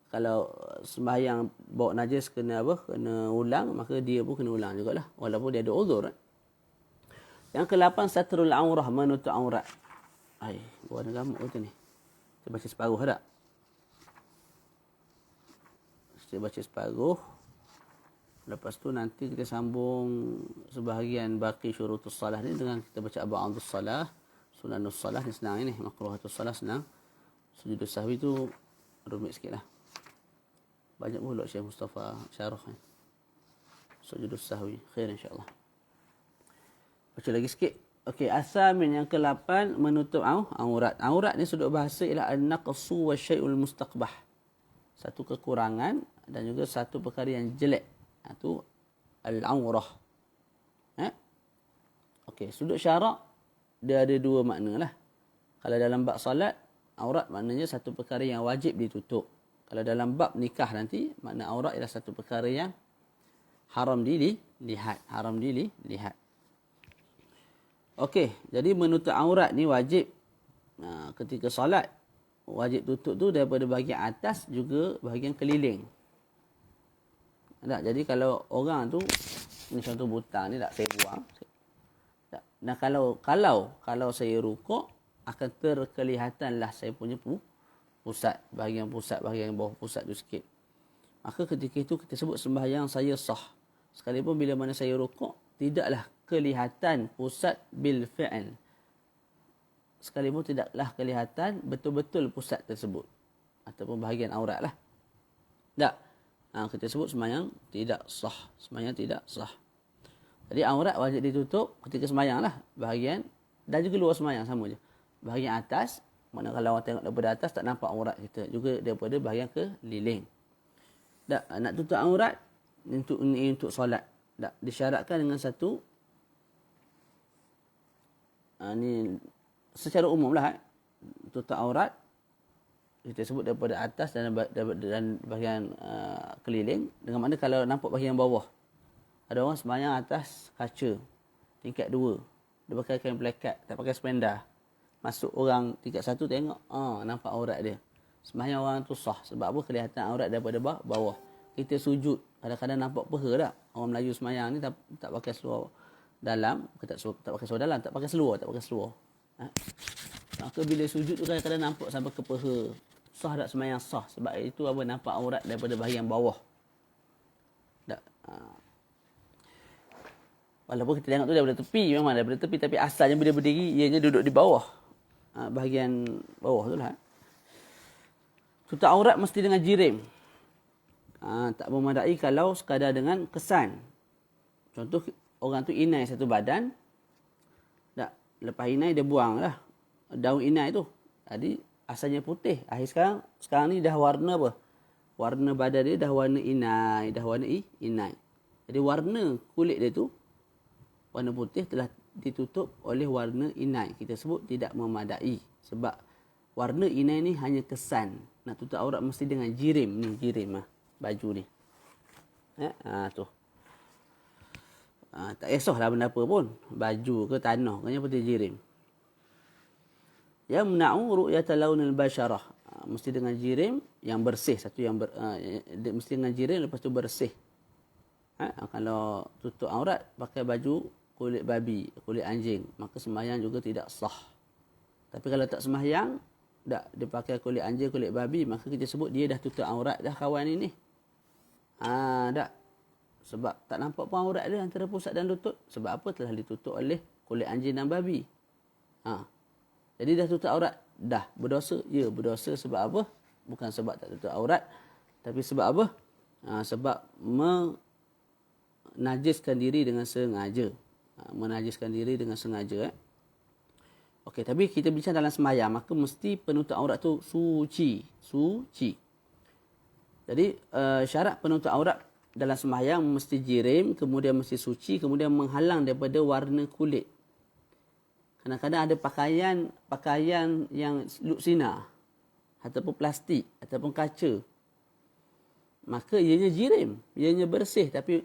kalau sembahyang bawa najis kena apa? Kena ulang, maka dia pun kena ulang jugalah walaupun dia ada uzur. Yang ke-8, satrul aurah, menutup aurat. Warna gamuk tu ni. Kita baca separuh tak? Kita baca separuh. Lepas tu nanti kita sambung sebahagian baki syurutus salah ni dengan kita baca ba'dus salah, sunanus salah ni senang ni, makruhatus salah senang. Sujudus sahwi tu rumit sikit lah. Banyak pula Syekh Mustafa syarah ni. Sujudus sahwi, khair insyaAllah. Baca lagi sikit. Okey, asamin yang ke-8 menutup aurat. Aurat ni sudut bahasa ialah an-naqsu wa syai'ul mustaqbah. Satu kekurangan dan juga satu perkara yang jelek. Itu al-aurah. Okey, sudut syarak dia ada dua makna lah. Kalau dalam bab salat, aurat maknanya satu perkara yang wajib ditutup. Kalau dalam bab nikah nanti, makna aurat ialah satu perkara yang haram dilihat. Haram dilihat. Okey, jadi menutup aurat ni wajib ketika solat. Wajib tutup tu daripada bahagian atas juga bahagian keliling. Tak? Jadi kalau orang tu, ni contoh butang ni tak saya buang. Tak. Dan kalau saya rukuk, akan terkelihatanlah saya punya pusat. Bahagian bawah pusat tu sikit. Maka ketika itu kita sebut sembahyang saya sah. Sekalipun bila mana saya rukuk, tidaklah kelihatan pusat bil fi'al. Sekalipun tidaklah kelihatan betul-betul pusat tersebut. Ataupun bahagian aurat lah. Tak? Kita sebut sembahyang tidak sah. Sembahyang tidak sah. Jadi aurat wajib ditutup ketika sembahyang lah. Bahagian, dan juga luar sembahyang sama je. Bahagian atas, mana kalau orang tengok daripada atas tak nampak aurat kita. Juga daripada bahagian keliling. Tak? Nak tutup aurat, untuk solat. Tak? Disyaratkan dengan satu ni secara umum lah tutup aurat kita sebut daripada atas dan bahagian keliling, dengan makna kalau nampak bahagian bawah. Ada orang sembahyang atas kaca tingkat 2, dia pakai kain plekat, tak pakai spender, masuk orang tingkat 1 tengok nampak aurat dia. Sembahyang orang tu sah. Sebab apa? Kelihatan aurat daripada bawah. Kita sujud kadang-kadang nampak peha tak. Orang Melayu sembahyang ni tak pakai seluar dalam, tak pakai seluar dalam, tak pakai seluar. Maka bila sujud tu kadang-kadang nampak sampai ke peha. Sah tak sembahyang? Sah. Sebab itu apa? Nampak aurat daripada bahagian bawah. Tak. Walaupun kita tengok tu daripada tepi, memang daripada tepi, tapi asalnya bila berdiri, ianya duduk di bawah. Bahagian bawah tu lah. Tutup aurat mesti dengan jirim. Tak memadai kalau sekadar dengan kesan. Contoh, orang tu inai satu badan. Tak. Lepas inai dia buang lah daun inai tu. Jadi asalnya putih. Sekarang ni dah warna apa? Warna badan dia dah warna inai. Jadi warna kulit dia tu, warna putih telah ditutup oleh warna inai. Kita sebut tidak memadai. Sebab warna inai ni hanya kesan. Nak tutup aurat mesti dengan jirim. Ni jirim lah. Baju ni. Tu. Tak kisahlah benda apa pun. Baju ke tanah ke yang penting jirim. Yang mena'u ru'yata launil basyarah. Mesti dengan jirim yang bersih. Mesti dengan jirim lepas tu bersih. Kalau tutup aurat pakai baju kulit babi, kulit anjing, maka sembahyang juga tidak sah. Tapi kalau tak sembahyang, dia pakai kulit anjing, kulit babi, maka kita sebut dia dah tutup aurat dah kawan ini. Tak. Sebab tak nampak pun aurat dia antara pusat dan lutut. Sebab apa? Telah ditutup oleh kulit anjing dan babi. Jadi dah tutup aurat. Dah. Berdosa? Ya, berdosa. Sebab apa? Bukan sebab tak tutup aurat. Tapi sebab apa? Sebab menajiskan diri dengan sengaja. Menajiskan diri dengan sengaja. Okey, tapi kita bincang dalam sembahyang. Maka mesti penutup aurat tu suci. Jadi syarat penutup aurat dalam sembahyang mesti jirim, kemudian mesti suci, kemudian menghalang daripada warna kulit. Kadang-kadang ada pakaian yang luksina, ataupun plastik, ataupun kaca. Maka ianya jirim, ianya bersih, tapi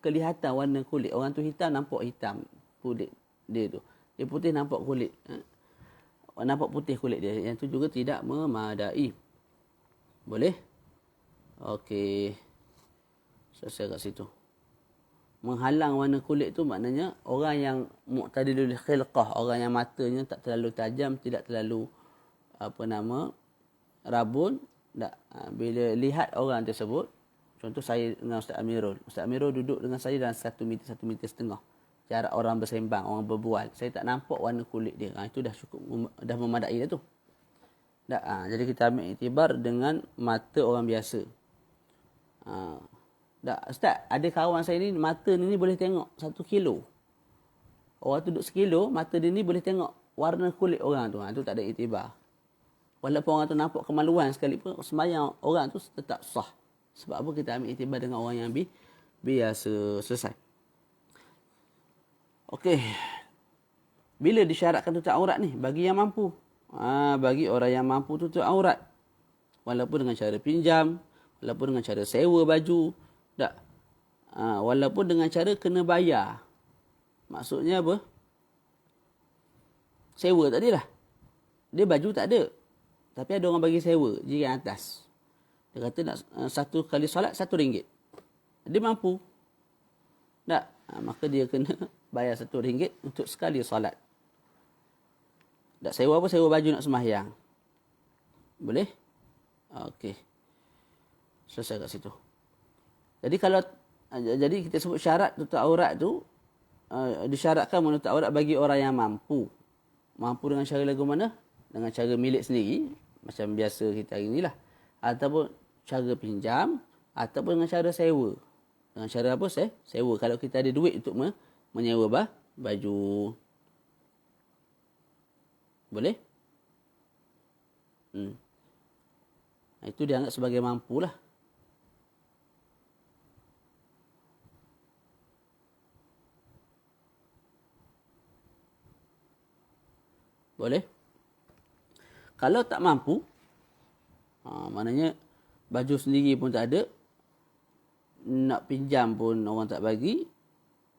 kelihatan warna kulit. Orang tu hitam, nampak hitam kulit dia tu. Dia putih, nampak kulit. Nampak putih kulit dia. Yang tu juga tidak memadai. Boleh? Okey. Selesai kat situ. Menghalang warna kulit tu maknanya orang yang mu'tadilul khilqah, orang yang matanya tak terlalu tajam, tidak terlalu rabun. Bila lihat orang tersebut, contoh saya dengan Ustaz Amirul. Ustaz Amirul duduk dengan saya dalam 1 meter, 1 meter setengah. Jarak orang bersembang, orang berbual. Saya tak nampak warna kulit dia. Itu dah cukup, dah memadai dah tu. Jadi kita ambil iktibar dengan mata orang biasa. Ustaz, ada kawan saya ni, mata ni boleh tengok 1 kilo. Orang tu duduk sekilo, mata dia ni boleh tengok warna kulit orang tu. Tu tak ada iktibar. Walaupun orang tu nampak kemaluan sekalipun, sembahyang orang tu tetap sah. Sebab apa kita ambil iktibar dengan orang yang biasa. Selesai. Okey. Bila disyaratkan tutup aurat ni? Bagi yang mampu. Bagi orang yang mampu tutup aurat. Walaupun dengan cara pinjam, walaupun dengan cara sewa baju, tak. Walaupun dengan cara kena bayar. Maksudnya apa? Sewa tadi lah. Dia baju tak ada. Tapi ada orang bagi sewa, jiran atas. Dia kata nak satu kali solat RM1. Dia mampu. Tak? Maka dia kena bayar RM1 untuk sekali solat. Tak sewa apa? Sewa baju nak sembahyang. Boleh? Okey. Selesai kat situ. Jadi kita sebut syarat tutup aurat tu, disyaratkan menutup aurat bagi orang yang mampu. Mampu dengan cara lagu mana? Dengan cara milik sendiri, macam biasa kita hari ni lah. Ataupun cara pinjam, ataupun dengan cara sewa. Dengan cara apa? Sewa. Kalau kita ada duit untuk menyewa baju. Boleh? Itu dianggap sebagai mampu lah. Boleh? Kalau tak mampu, maknanya baju sendiri pun tak ada, nak pinjam pun orang tak bagi,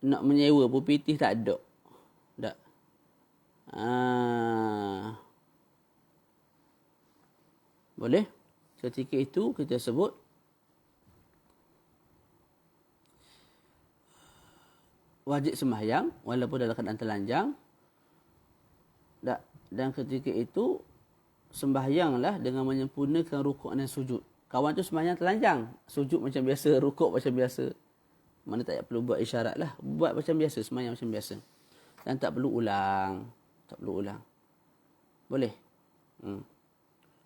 nak menyewa pun pitih tak ada. Tak. Boleh? Ketika itu kita sebut wajib sembahyang walaupun dalam keadaan telanjang. Tak. Dan ketika itu sembahyanglah dengan menyempurnakan rukuk dan sujud. Kawan tu sembahyang telanjang, sujud macam biasa, rukuk macam biasa. Mana tak perlu buat isyarat lah. Buat macam biasa, sembahyang macam biasa. Dan tak perlu ulang. Tak perlu ulang. Boleh?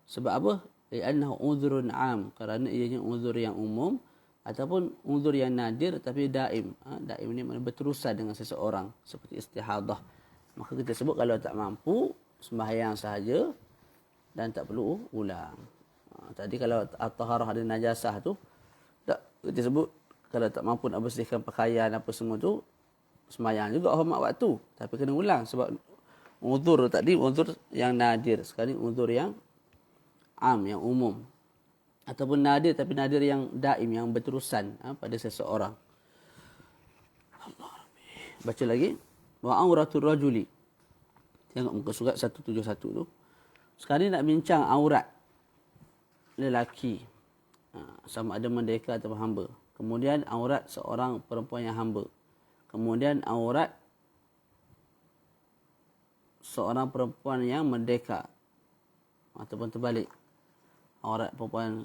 Sebab apa? Li'annahu uzrun 'am, kerana ianya uzur yang umum ataupun uzur yang nadir tapi daim. Daim ni maknanya berterusan dengan seseorang seperti istihadah. Maka kita sebut kalau tak mampu sembahyang sahaja dan tak perlu ulang. Tadi kalau at-taharah ada najasah tu, tak kita sebut kalau tak mampu nak bersihkan pakaian apa semua tu, sembahyang juga hormat waktu, tapi kena ulang sebab uzur tadi uzur yang nadir, sekarang uzur yang am, yang umum. Ataupun nadir tapi nadir yang daim, yang berterusan pada seseorang. Allah Rabbi. Baca lagi. Wa auratul rajuli. Tengok muka surat 171 tu. Sekarang ni nak bincang aurat lelaki. Sama ada merdeka atau hamba. Kemudian aurat seorang perempuan yang hamba. Kemudian aurat seorang perempuan yang merdeka. Ataupun terbalik. Aurat perempuan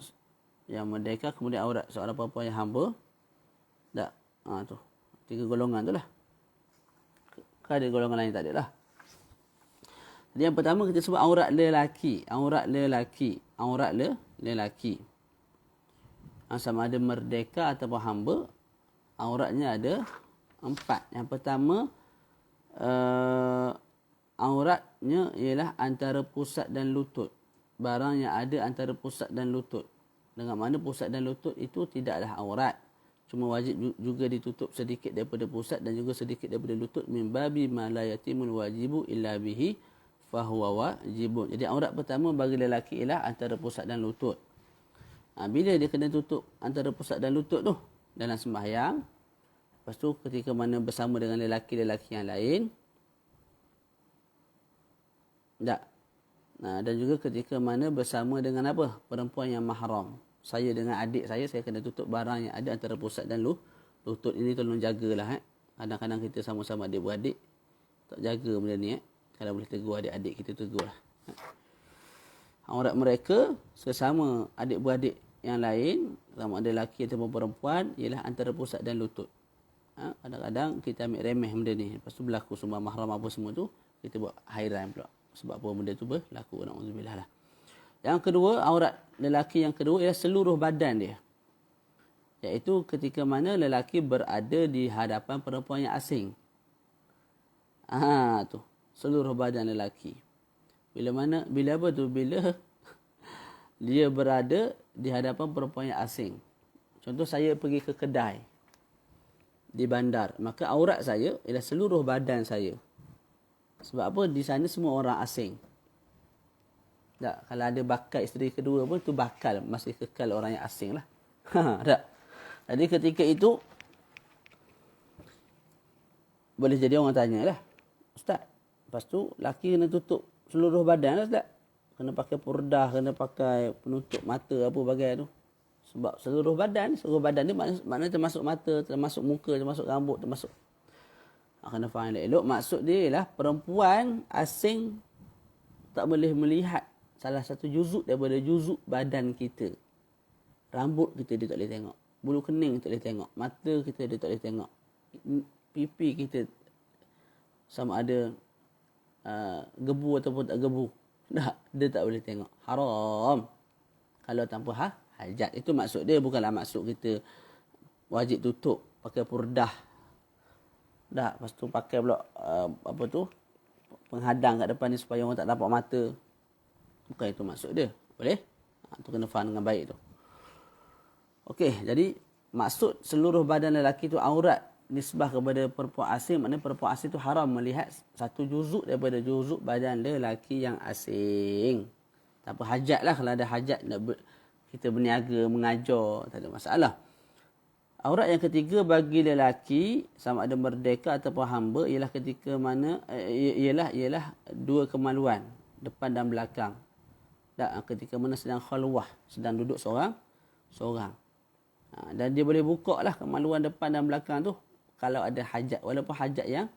yang merdeka, kemudian aurat seorang perempuan yang hamba. Tak. Tu. 3 golongan tu lah. Ada golongan lain tak ada lah. Jadi yang pertama kita sebut aurat lelaki. Aurat lelaki. Aurat lelaki. Sama ada merdeka ataupun hamba. Auratnya ada 4. Yang pertama, auratnya ialah antara pusat dan lutut. Barang yang ada antara pusat dan lutut. Dengan mana pusat dan lutut itu tidaklah aurat. Cuma wajib juga ditutup sedikit daripada pusat dan juga sedikit daripada lutut. Min babi ma la yatimul wajibu illa bihi fahuwa wajibun. Jadi aurat pertama bagi lelaki ialah antara pusat dan lutut. Bila dia kena tutup antara pusat dan lutut tu dalam sembahyang, lepas tu ketika mana bersama dengan lelaki-lelaki yang lain, tak. Dan juga ketika mana bersama dengan apa? Perempuan yang mahram. Saya dengan adik saya kena tutup barang yang ada antara pusat dan lutut. Ini tolong jagalah. Kadang-kadang kita sama-sama adik-beradik tak jaga benda ni. Kalau boleh tegur adik-adik, kita tegurlah. Aurat mereka sesama adik-beradik yang lain, sama ada lelaki ataupun perempuan, ialah antara pusat dan lutut. Kadang-kadang kita ambil remeh benda ni. Lepas tu berlaku sumbang mahram apa semua tu, kita buat hairan pula. Sebab apa benda tu berlaku. Na'udzubillah lah. Yang kedua, aurat lelaki yang kedua ialah seluruh badan dia. Iaitu ketika mana lelaki berada di hadapan perempuan yang asing. Tu. Seluruh badan lelaki. Bila apa tu? Bila dia berada di hadapan perempuan yang asing. Contoh saya pergi ke kedai di bandar, maka aurat saya ialah seluruh badan saya. Sebab apa? Di sana semua orang asing. Tak, kalau ada bakal isteri kedua pun tu bakal masih kekal orang yang asing lah. Tak. Jadi ketika itu boleh jadi orang tanya lah, Ustaz, lepas tu laki kena tutup seluruh badan lah Ustaz? Kena pakai purdah, kena pakai penutup mata apa bagai tu. Sebab seluruh badan ni maknanya termasuk mata, termasuk muka, termasuk rambut, termasuk. Kena faham elok. Maksud dia ialah perempuan asing tak boleh melihat salah satu juzuk daripada juzuk badan kita. Rambut kita dia tak boleh tengok. Bulu kening tak boleh tengok. Mata kita dia tak boleh tengok. Pipi kita sama ada gebu ataupun tak gebu. Dia tak boleh tengok. Haram. Kalau tanpa hajat. Itu maksud dia. Bukanlah maksud kita wajib tutup. Pakai purdah. Lepas tu pakai pula penghadang kat depan ni supaya orang tak nampak mata. Bukan itu maksud dia. Boleh? Tu kena faham dengan baik tu. Okey, jadi maksud seluruh badan lelaki tu aurat nisbah kepada perempuan asing, maknanya perempuan asing tu haram melihat satu juzuk daripada juzuk badan lelaki yang asing. Tanpa hajat lah. Kalau ada hajat kita berniaga, mengajar, tak ada masalah. Aurat yang ketiga bagi lelaki sama ada merdeka ataupun hamba ialah ketika mana ialah dua kemaluan, depan dan belakang. Dan ketika mana sedang khalwah, sedang duduk seorang. Dan dia boleh buka lah kemaluan depan dan belakang tu kalau ada hajat, walaupun hajat yang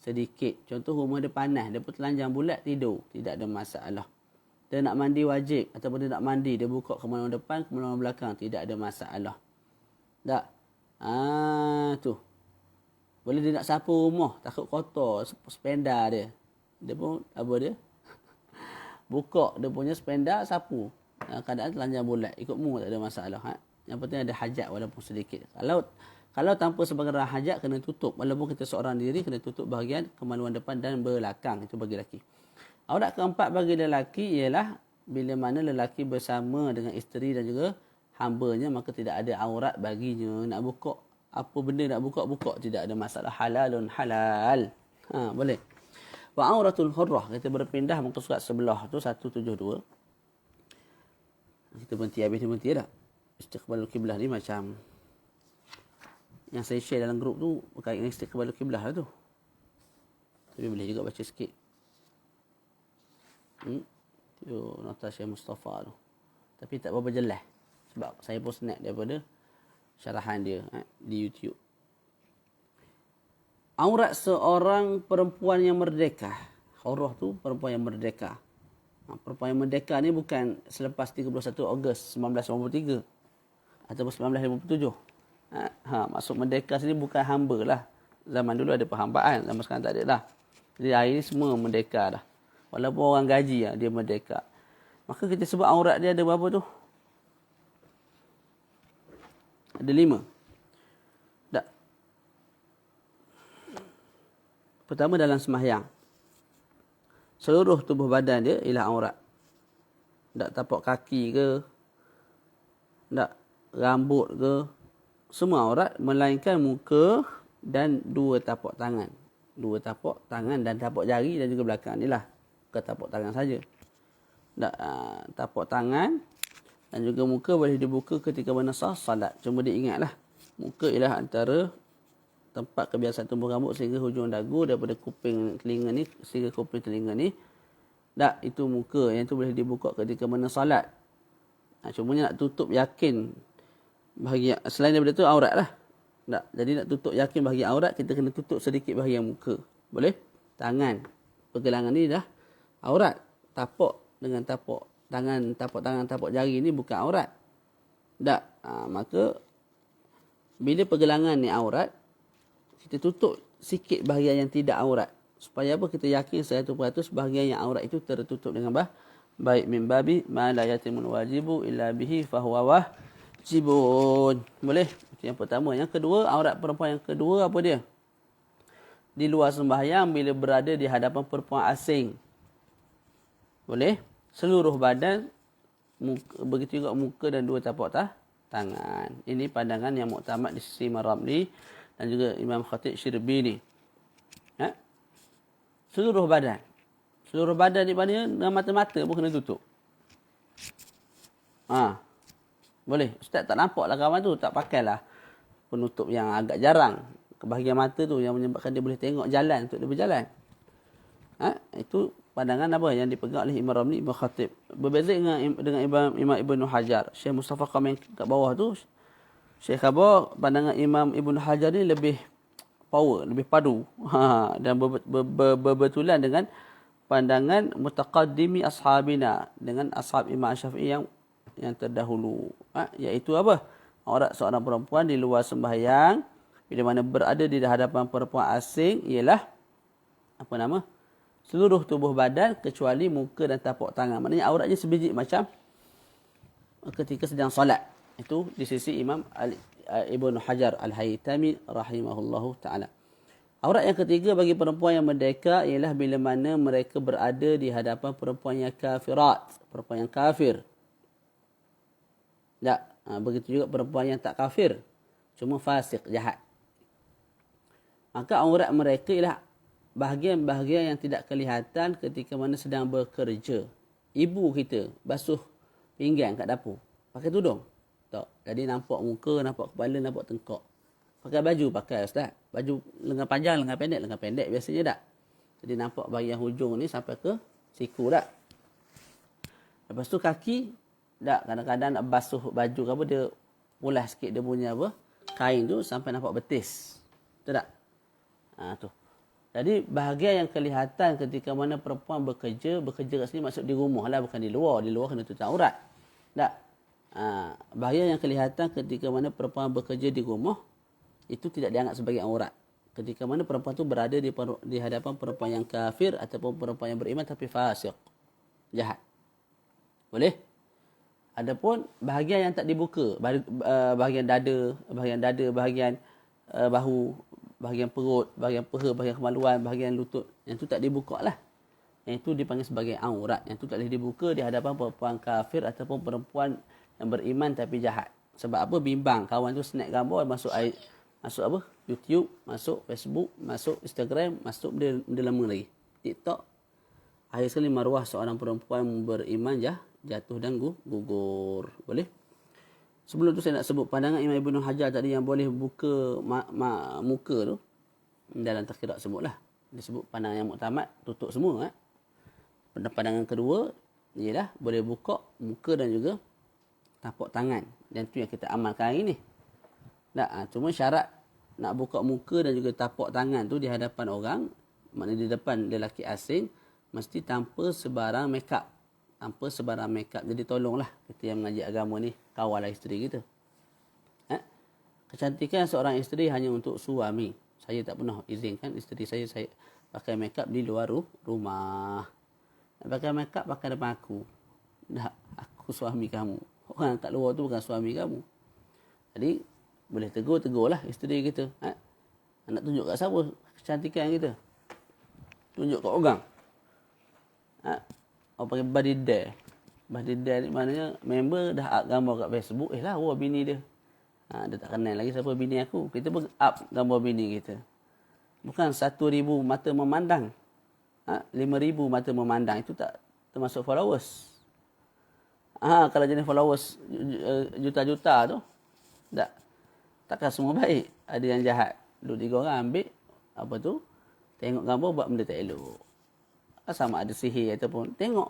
sedikit. Contoh rumah dia panas, dia pun telanjang bulat tidur, tidak ada masalah. Dia nak mandi wajib ataupun dia nak mandi, dia buka kemaluan depan, kemaluan belakang, tidak ada masalah. Tak? Tu. Boleh dia nak sapu rumah, takut kotor, spenda dia. Dia pun buka dia punya spenda, sapu. Keadaan telanjang bulat, ikut mu tak ada masalah. Yang penting ada hajat walaupun sedikit. Kalau tanpa sebagai hajat kena tutup. Walaupun kita seorang diri kena tutup bahagian kemaluan depan dan belakang. Itu bagi lelaki. Aurat keempat bagi lelaki ialah bila mana lelaki bersama dengan isteri dan juga hambanya, maka tidak ada aurat baginya. Nak buka apa benda nak buka, tidak ada masalah. Halalun halal. Boleh. Wa auratul hurrah. Kita berpindah muka surat sebelah tu 172. Kita berhenti dah. Istiqbalul kiblah ni macam yang saya share dalam grup tu berkait dengan istiqbalul kiblah lah tu. Tapi boleh juga baca sikit. Tu nota Syekh Mustafa tu. Tapi tak berapa jelas. Sebab saya pun snap daripada syarahan dia di YouTube. Aurat seorang perempuan yang merdeka. Hurrah tu perempuan yang merdeka. Perempuan yang merdeka ni bukan selepas 31 Ogos 1993 ataupun 1957. Maksud merdeka sini bukan hamba lah. Zaman dulu ada perhambaan, zaman sekarang tak ada lah. Jadi hari ni semua merdeka dah. Walaupun orang gaji dia merdeka. Maka kita sebut aurat dia ada berapa tu? Ada 5. Tak. Pertama dalam sembahyang. Seluruh tubuh badan dia ialah aurat. Tak tapak kaki ke, tak rambut ke, semua aurat melainkan muka dan 2 tapak tangan. 2 tapak tangan dan tapak jari dan juga belakang ni lah. Ke tapak tangan saja. Tak, tapak tangan dan juga muka boleh dibuka ketika menasah salat. Cuma diingatlah, muka ialah antara tempat kebiasaan tumbuh rambut sehingga hujung dagu daripada kuping telinga ni sehingga kuping telinga ni. Tak, itu muka. Yang tu boleh dibuka ketika mana salat. Cumanya nak tutup yakin bahagian selain daripada tu aurat lah. Tak, jadi nak tutup yakin bahagian aurat, kita kena tutup sedikit bahagian muka. Boleh? Tangan. Pergelangan ni dah aurat. Tapak dengan tapak tangan, tapak jari ni bukan aurat. Tak, maka bila pergelangan ni aurat, kita tutup sikit bahagian yang tidak aurat. Supaya apa? Kita yakin 100% bahagian yang aurat itu tertutup dengan baik min babi ma la yatimul wajibu illa bihi fahuwa wajibun. Boleh? Itu yang pertama. Yang kedua, aurat perempuan yang kedua apa dia? di luar sembahyang bila berada di hadapan perempuan asing. Boleh? Seluruh badan, begitu juga muka dan dua tapak tangan. Ini pandangan yang muktamad di sisi Imam Ramli dan juga Imam Khatib Syirbini. Ha? Seluruh badan. Seluruh badan ni maknanya dengan mata-mata pun kena tutup. Boleh. Ustaz tak nampak lah kawan tu. Tak pakailah penutup yang agak jarang. Kebahagiaan mata tu yang menyebabkan dia boleh tengok jalan untuk dia berjalan. Itu pandangan apa yang dipegang oleh Imam Ramli, Imam Khatib. Berbeza dengan Imam Ibn Hajar. Syekh Mustafa Kamal kat bawah tu, Syekh khabar pandangan Imam Ibn Hajar ni lebih power, lebih padu. Dan berbetulan dengan pandangan mutaqaddimi ashabina, dengan ashab Imam Syafi'i yang terdahulu. Iaitu apa? Aurat seorang perempuan di luar sembahyang bila mana berada di hadapan perempuan asing ialah seluruh tubuh badan kecuali muka dan tapak tangan. Maknanya auratnya sebiji macam ketika sedang solat. Itu di sisi Imam Ibn Hajar Al-Haytami rahimahullahu ta'ala. Aurat yang ketiga bagi perempuan yang merdeka ialah bila mana mereka berada di hadapan perempuan yang kafirat. Perempuan yang kafir. Tak. Begitu juga perempuan yang tak kafir. Cuma fasik, jahat. Maka aurat mereka ialah bahagian-bahagian yang tidak kelihatan ketika mana sedang bekerja. Ibu kita basuh pinggan kat dapur. Pakai tudung. Tak. Jadi nampak muka, nampak kepala, nampak tengkok. Pakai baju, pakai ustaz. Baju lengan panjang, lengan pendek biasanya tak. Jadi nampak bahagian hujung ni sampai ke siku tak. Lepas tu kaki, tak. Kadang-kadang nak basuh baju ke apa, dia pulas sikit dia punya kain tu sampai nampak betis. Betul tak? Tu. Jadi bahagian yang kelihatan ketika mana perempuan bekerja kat sini maksud di rumah lah, bukan di luar. Di luar kena tutup aurat. Tak? Bahagian yang kelihatan ketika mana perempuan bekerja di rumah, itu tidak dianggap sebagai aurat. Ketika mana perempuan tu berada di hadapan perempuan yang kafir ataupun perempuan yang beriman tapi fasik, jahat. Boleh? Adapun bahagian yang tak dibuka, bahagian dada, bahagian bahu, bahagian perut, bahagian peha, bahagian kemaluan, bahagian lutut, yang tu tak dibuka lah. Yang itu dipanggil sebagai aurat. Yang tu tak boleh dibuka di hadapan perempuan kafir ataupun perempuan yang beriman tapi jahat. Sebab apa? Bimbang. Kawan tu snap gambar, masuk YouTube, masuk Facebook, masuk Instagram, masuk benda lama lagi. TikTok. Akhir sekali maruah seorang perempuan beriman jatuh dan gugur. Boleh? Sebelum tu saya nak sebut pandangan Imam Ibn Hajar tadi yang boleh buka muka tu. Dalam takhirat sebutlah. Dia sebut pandangan yang muktamad, tutup semua. Pandangan kedua ialah boleh buka muka dan juga tapak tangan. Dan tu yang kita amalkan hari ni. Cuma syarat nak buka muka dan juga tapak tangan tu di hadapan orang, maknanya di depan lelaki asing, mesti tanpa sebarang makeup. Tanpa sebarang makeup. Jadi tolonglah kita yang mengaji agama ni, kawallah isteri kita. Kecantikan seorang isteri hanya untuk suami. Saya tak pernah izinkan isteri saya pakai makeup di luar rumah. Nak pakai makeup, pakai depan aku. Dah, aku suami kamu. Orang kat luar tu bukan suami kamu. Jadi boleh tegurlah isteri kita. Nak tunjuk kat siapa kecantikan kita? Tunjuk kat orang. Orang panggil body dare. Body dare ni maknanya member dah up gambar kat Facebook. Lawa bini dia. Dia tak kenal lagi siapa bini aku. Kita pun up gambar bini kita. Bukan 1,000 mata memandang. 5,000 mata memandang. Itu tak termasuk followers. Kalau jenis followers juta-juta tu, takkan semua baik. Ada yang jahat. 2-3 orang ambil tengok gambar buat benda tak elok. Sama ada sihir ataupun tengok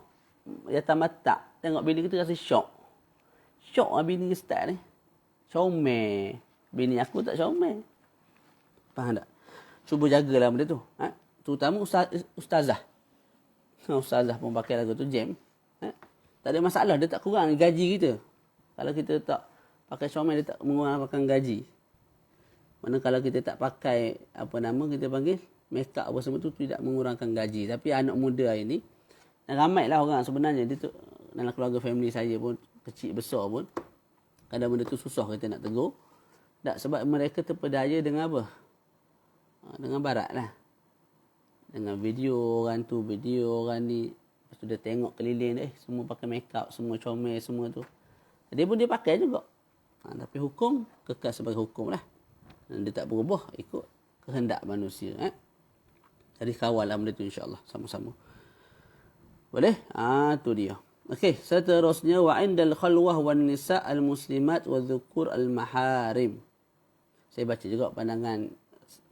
yata mata, tengok bini kita rasa syok lah bini ustaz ni, comel. Bini aku tak comel. Faham tak? Cuba jagalah benda tu. Terutama ustazah pun pakai lagu tu jam. Tak ada masalah, dia tak kurang gaji kita. Kalau kita tak pakai comel, dia tak mengurangkan gaji. Mana kalau kita tak pakai kita panggil make up apa semua tu tidak mengurangkan gaji. Tapi anak muda hari ni, dan ramailah orang sebenarnya, dia tu dalam keluarga family saya pun, kecil besar pun, kadang benda tu susah kita nak tegur. Tak, sebab mereka terpedaya dengan apa? Dengan barat lah. dengan video orang tu, video orang ni. Lepas tu dia tengok keliling dia, semua pakai make up, semua comel, semua tu. Dia pun dia pakai juga. Tapi hukum kekal sebagai hukum lah. Dan dia tak berubah ikut kehendak manusia. Jadi kawal lah benda tu insyaAllah sama-sama. Boleh? Tu dia. Okey, seterusnya wa indal khalwah wan nisa al muslimat wa dhukur al maharim. Saya baca juga pandangan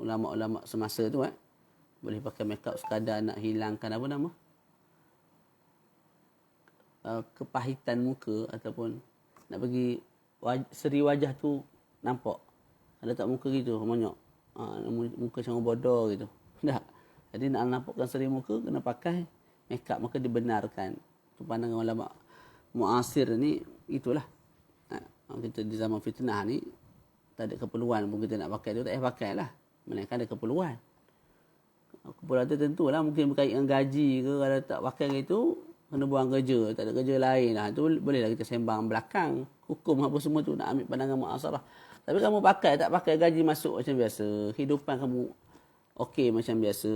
ulama-ulama semasa tu boleh pakai makeup sekadar nak hilangkan apa nama? Kepahitan muka ataupun nak bagi seri wajah tu nampak. Ada tak muka gitu banyak. Muka macam bodoh gitu. Tak. Jadi nak nampakkan seri muka kena pakai makeup, maka dibenarkan. Itu pandangan ulama muasir ni itulah. Kita di zaman fitnah ni tak ada keperluan pun kita nak pakai tu, tak payah pakailah. Melainkan ada keperluan. Keperluan tu tentulah mungkin berkait dengan gaji ke, kalau tak pakai gitu kena buang kerja, tak ada kerja lain lah. Itu bolehlah kita sembang belakang. Hukum apa semua tu nak ambil pandangan muasarah. Tapi kamu pakai, tak pakai, gaji masuk macam biasa. Hidupan kamu okey macam biasa.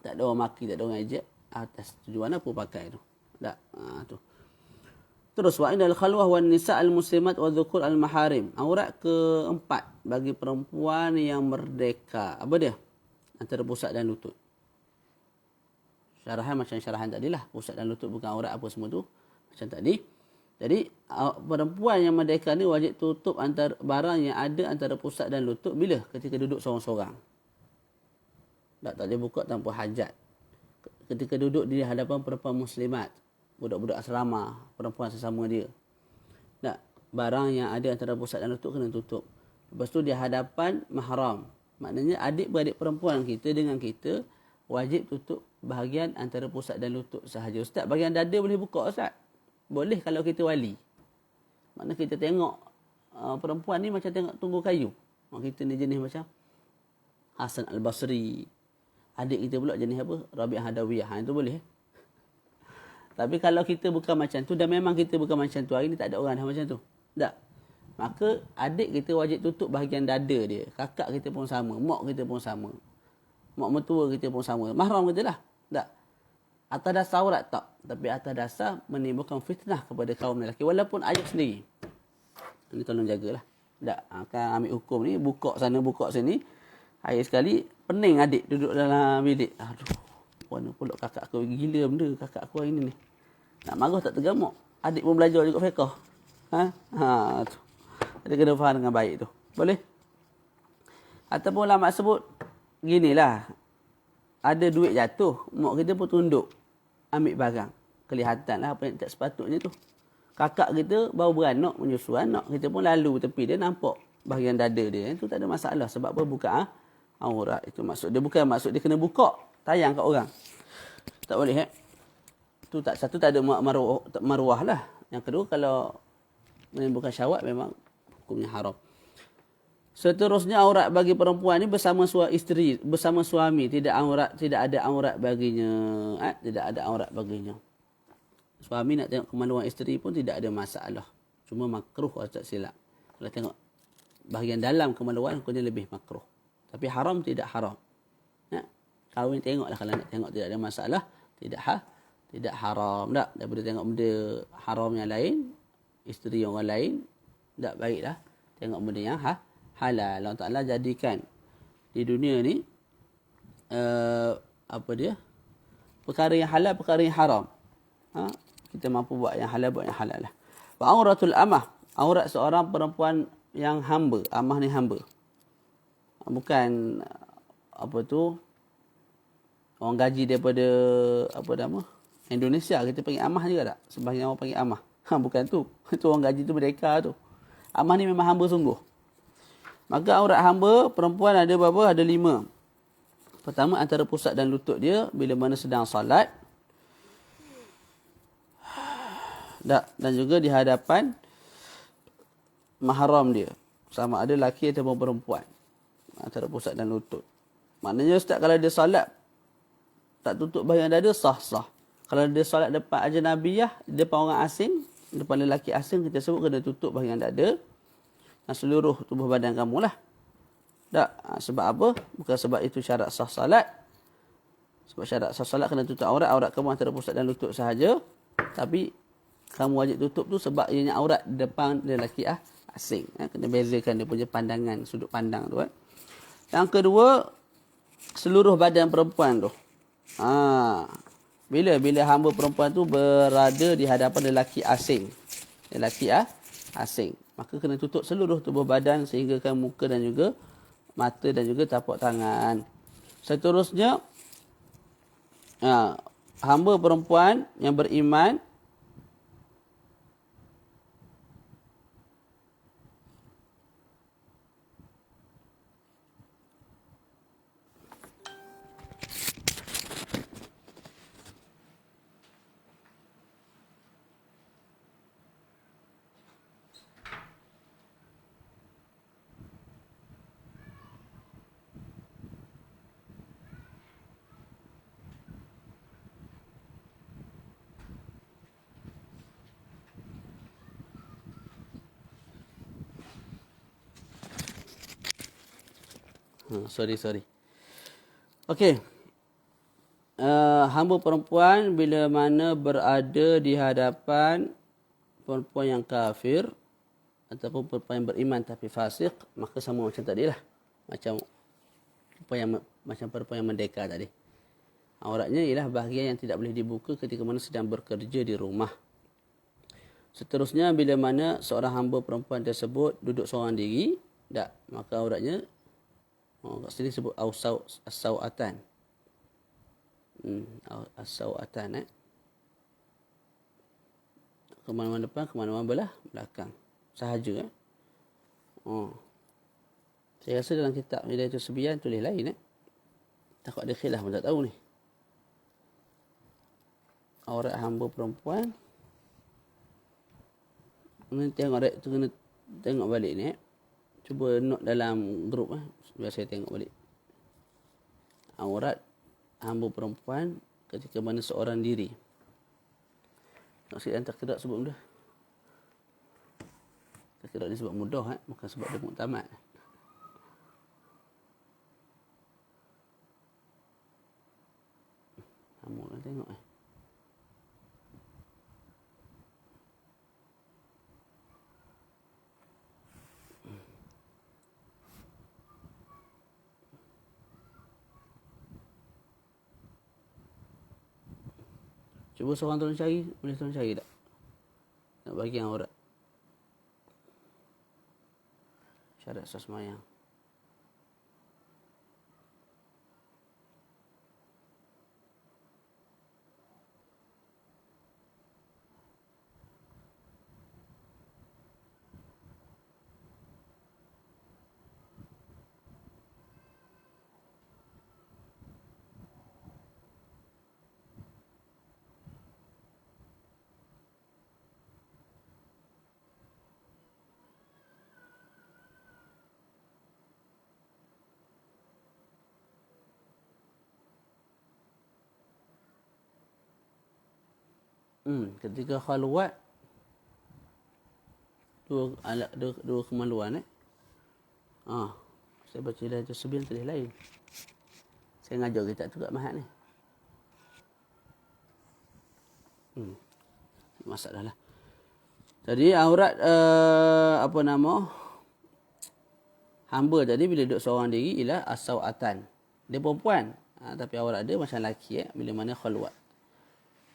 Tak ada orang maki, tak ada orang ejek. Atas tujuan apa pakai tu. Tak. Tu. Terus wa indal khalwah wan nisa al muslimat wa dhukur al maharim. Aurat keempat bagi perempuan yang merdeka. Apa dia? Antara pusat dan lutut. Syarahan macam syarahan tadilah. Pusat dan lutut bukan aurat apa semua tu. Macam tadi. Jadi perempuan yang merdeka ni wajib tutup antara barang yang ada antara pusat dan lutut bila? Ketika duduk seorang-seorang. Tak boleh buka tanpa hajat. Ketika duduk di hadapan perempuan muslimat. Budak-budak asrama, perempuan sesama dia. Tak, barang yang ada antara pusat dan lutut kena tutup. Lepas tu di hadapan mahram. Maknanya adik-beradik perempuan kita dengan kita wajib tutup bahagian antara pusat dan lutut sahaja. Ustaz, bahagian dada boleh buka Ustaz? Boleh kalau kita wali. Maknanya kita tengok perempuan ni macam tengok tunggu kayu. Kita ni jenis macam Hasan Al-Basri. Adik kita pula jenis apa? Rabi'ah Hadawiyah. Itu boleh. Tapi kalau kita bukan macam tu, dan memang kita bukan macam tu, hari ni tak ada orang dah macam tu. Tak. Maka adik kita wajib tutup bahagian dada dia. Kakak kita pun sama. Mak kita pun sama. Mak mertua kita pun sama. Mahram kita lah. Tak. Atas dasar aurat tak. Tapi atas dasar menimbulkan fitnah kepada kaum lelaki. Walaupun ayat sendiri. Ini tolong jagalah. Tak. Kan ambil hukum ni. Buka sana, buka sini. Ayat sekali. Pening adik duduk dalam bilik. Aduh. Mana pula kakak aku gila benda. Kakak aku hari ni. Nak marah tak tergamak. Adik pun belajar juga fiqh. Tu. Dia kena faham dengan baik tu. Boleh? Ataupun ulama sebut. Ginilah. Ada duit jatuh. Mak kita pun tunduk. Ambil barang. Kelihatan lah apa yang tak sepatutnya tu. Kakak kita baru beranak menyusu anak. Kita pun lalu tepi dia nampak bahagian dada dia. Itu tak ada masalah. Sebab apa buka aurat. Itu maksud dia. Bukan maksud dia kena buka. Tayang kat orang. Tak boleh Tu tak, satu tak ada maruah lah. Yang kedua kalau menimbulkan syahwat memang hukumnya haram. Seterusnya aurat bagi perempuan ni bersama isteri, bersama suami, tidak ada aurat baginya. Tidak ada aurat baginya. Suami nak tengok kemaluan isteri pun tidak ada masalah. Cuma makruh kalau tak silap. Kalau tengok bahagian dalam kemaluan hukumnya lebih makruh. Tapi haram tidak haram. Kahwin tengoklah, kalau nak tengok tidak ada masalah, tidak haram tak. Daripada tengok benda haram yang lain, isteri orang lain, tak baiklah tengok benda yang halal. Allah Ta'ala jadikan di dunia ni perkara yang halal, perkara yang haram. Kita mampu buat yang halal, buat yang halal lah. Wa auratul amah, aurat seorang perempuan yang hamba. Amah ni hamba, bukan orang gaji daripada Indonesia. Kita panggil amah juga tak? Sebahagian orang panggil amah. Bukan tu. Itu orang gaji tu merdeka tu. Amah ni memang hamba sungguh. Maka aurat hamba perempuan ada berapa? Ada 5. Pertama, antara pusat dan lutut dia bila mana sedang salat. Dan juga di hadapan mahram dia. Sama ada lelaki ataupun perempuan. Antara pusat dan lutut. Maknanya Ustaz, kalau dia salat tak tutup bahagian dada, sah-sah. Kalau dia solat depan ajnabiyah, depan orang asing, depan lelaki asing, kita sebut kena tutup bahagian dada dan seluruh tubuh badan kamu lah. Tak. Sebab apa? Bukan sebab itu syarat sah salat. Sebab syarat sah solat kena tutup aurat. Aurat kamu antara pusat dan lutut sahaja. Tapi kamu wajib tutup tu sebab ianya aurat depan lelaki asing. Kena bezakan dia punya pandangan, sudut pandang tu. Yang kedua, seluruh badan perempuan tu. Bila hamba perempuan tu berada di hadapan lelaki asing. Lelaki asing. Maka kena tutup seluruh tubuh badan sehingga kan muka dan juga mata dan juga tapak tangan. Seterusnya, hamba perempuan yang beriman sorry. Okey. Hamba perempuan bila mana berada di hadapan perempuan yang kafir ataupun perempuan yang beriman tapi fasik, maka sama macam tadi lah. Macam perempuan yang merdeka tadi. Auratnya ialah bahagian yang tidak boleh dibuka ketika mana sedang bekerja di rumah. Seterusnya, bila mana seorang hamba perempuan tersebut duduk seorang diri, maka auratnya kat sini sebut as-sawatan. As-sawatan. Kemana-mana depan, kemana-mana belakang. Sahaja. Saya rasa dalam kitab Hidayatul Subiyan tulis lain. Takut ada khilaf pun tak tahu ni. Aurat hamba perempuan. Kena tengok balik ni. Cuba note dalam grup. Biar saya tengok balik. Aurat hamba perempuan ketika mana seorang diri. Maksud yang terkedak sebut mudah. Terkedak ni sebab mudah. Bukan sebab dia muktamad. Kamu nak tengok Cuba seorang tolong cari. Boleh tolong cari tak? Nak bagi yang aurat. Syarat sah sembahyang. Ketika khalwat dua kemaluan saya baca dah Subiyan tulis lain. Saya ngajar kitab tu kat Mahat ni. Masalah lah. Jadi aurat hamba tadi bila duduk seorang diri ialah as-sawatan. Dia perempuan. Tapi aurat dia macam lelaki bila mana khalwat.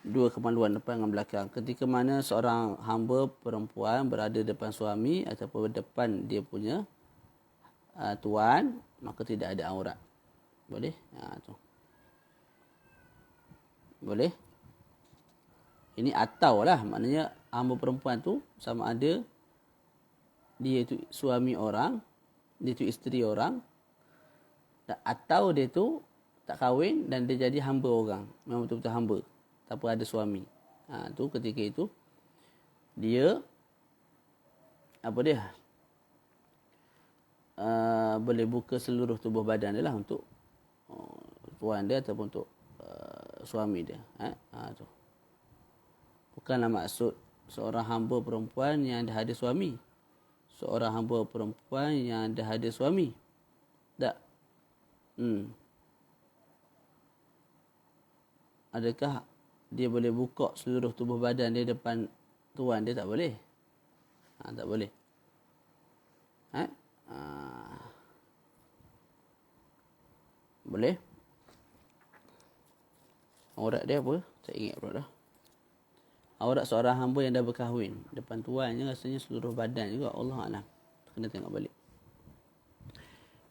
Dua kemaluan depan dan belakang. Ketika mana seorang hamba perempuan berada depan suami ataupun depan dia punya tuan, maka tidak ada aurat. Boleh? Tu. Boleh? Ini atau lah. Maknanya hamba perempuan tu sama ada dia itu suami orang, dia itu isteri orang, atau dia tu tak kahwin dan dia jadi hamba orang. Memang betul-betul hamba. Tanpa ada suami. Tu ketika itu dia boleh buka seluruh tubuh badan dia lah untuk tuan dia ataupun untuk suami dia. Tu. Bukanlah maksud seorang hamba perempuan yang dah ada suami. Seorang hamba perempuan yang dah ada suami. Tak. adakah dia boleh buka seluruh tubuh badan dia depan tuan dia? Tak boleh. Tak boleh. Boleh. Aurat dia apa? Tak ingat pula dah. Aurat seorang hamba yang dah berkahwin. Depan tuannya rasanya seluruh badan juga. Allah Alam. Kena tengok balik.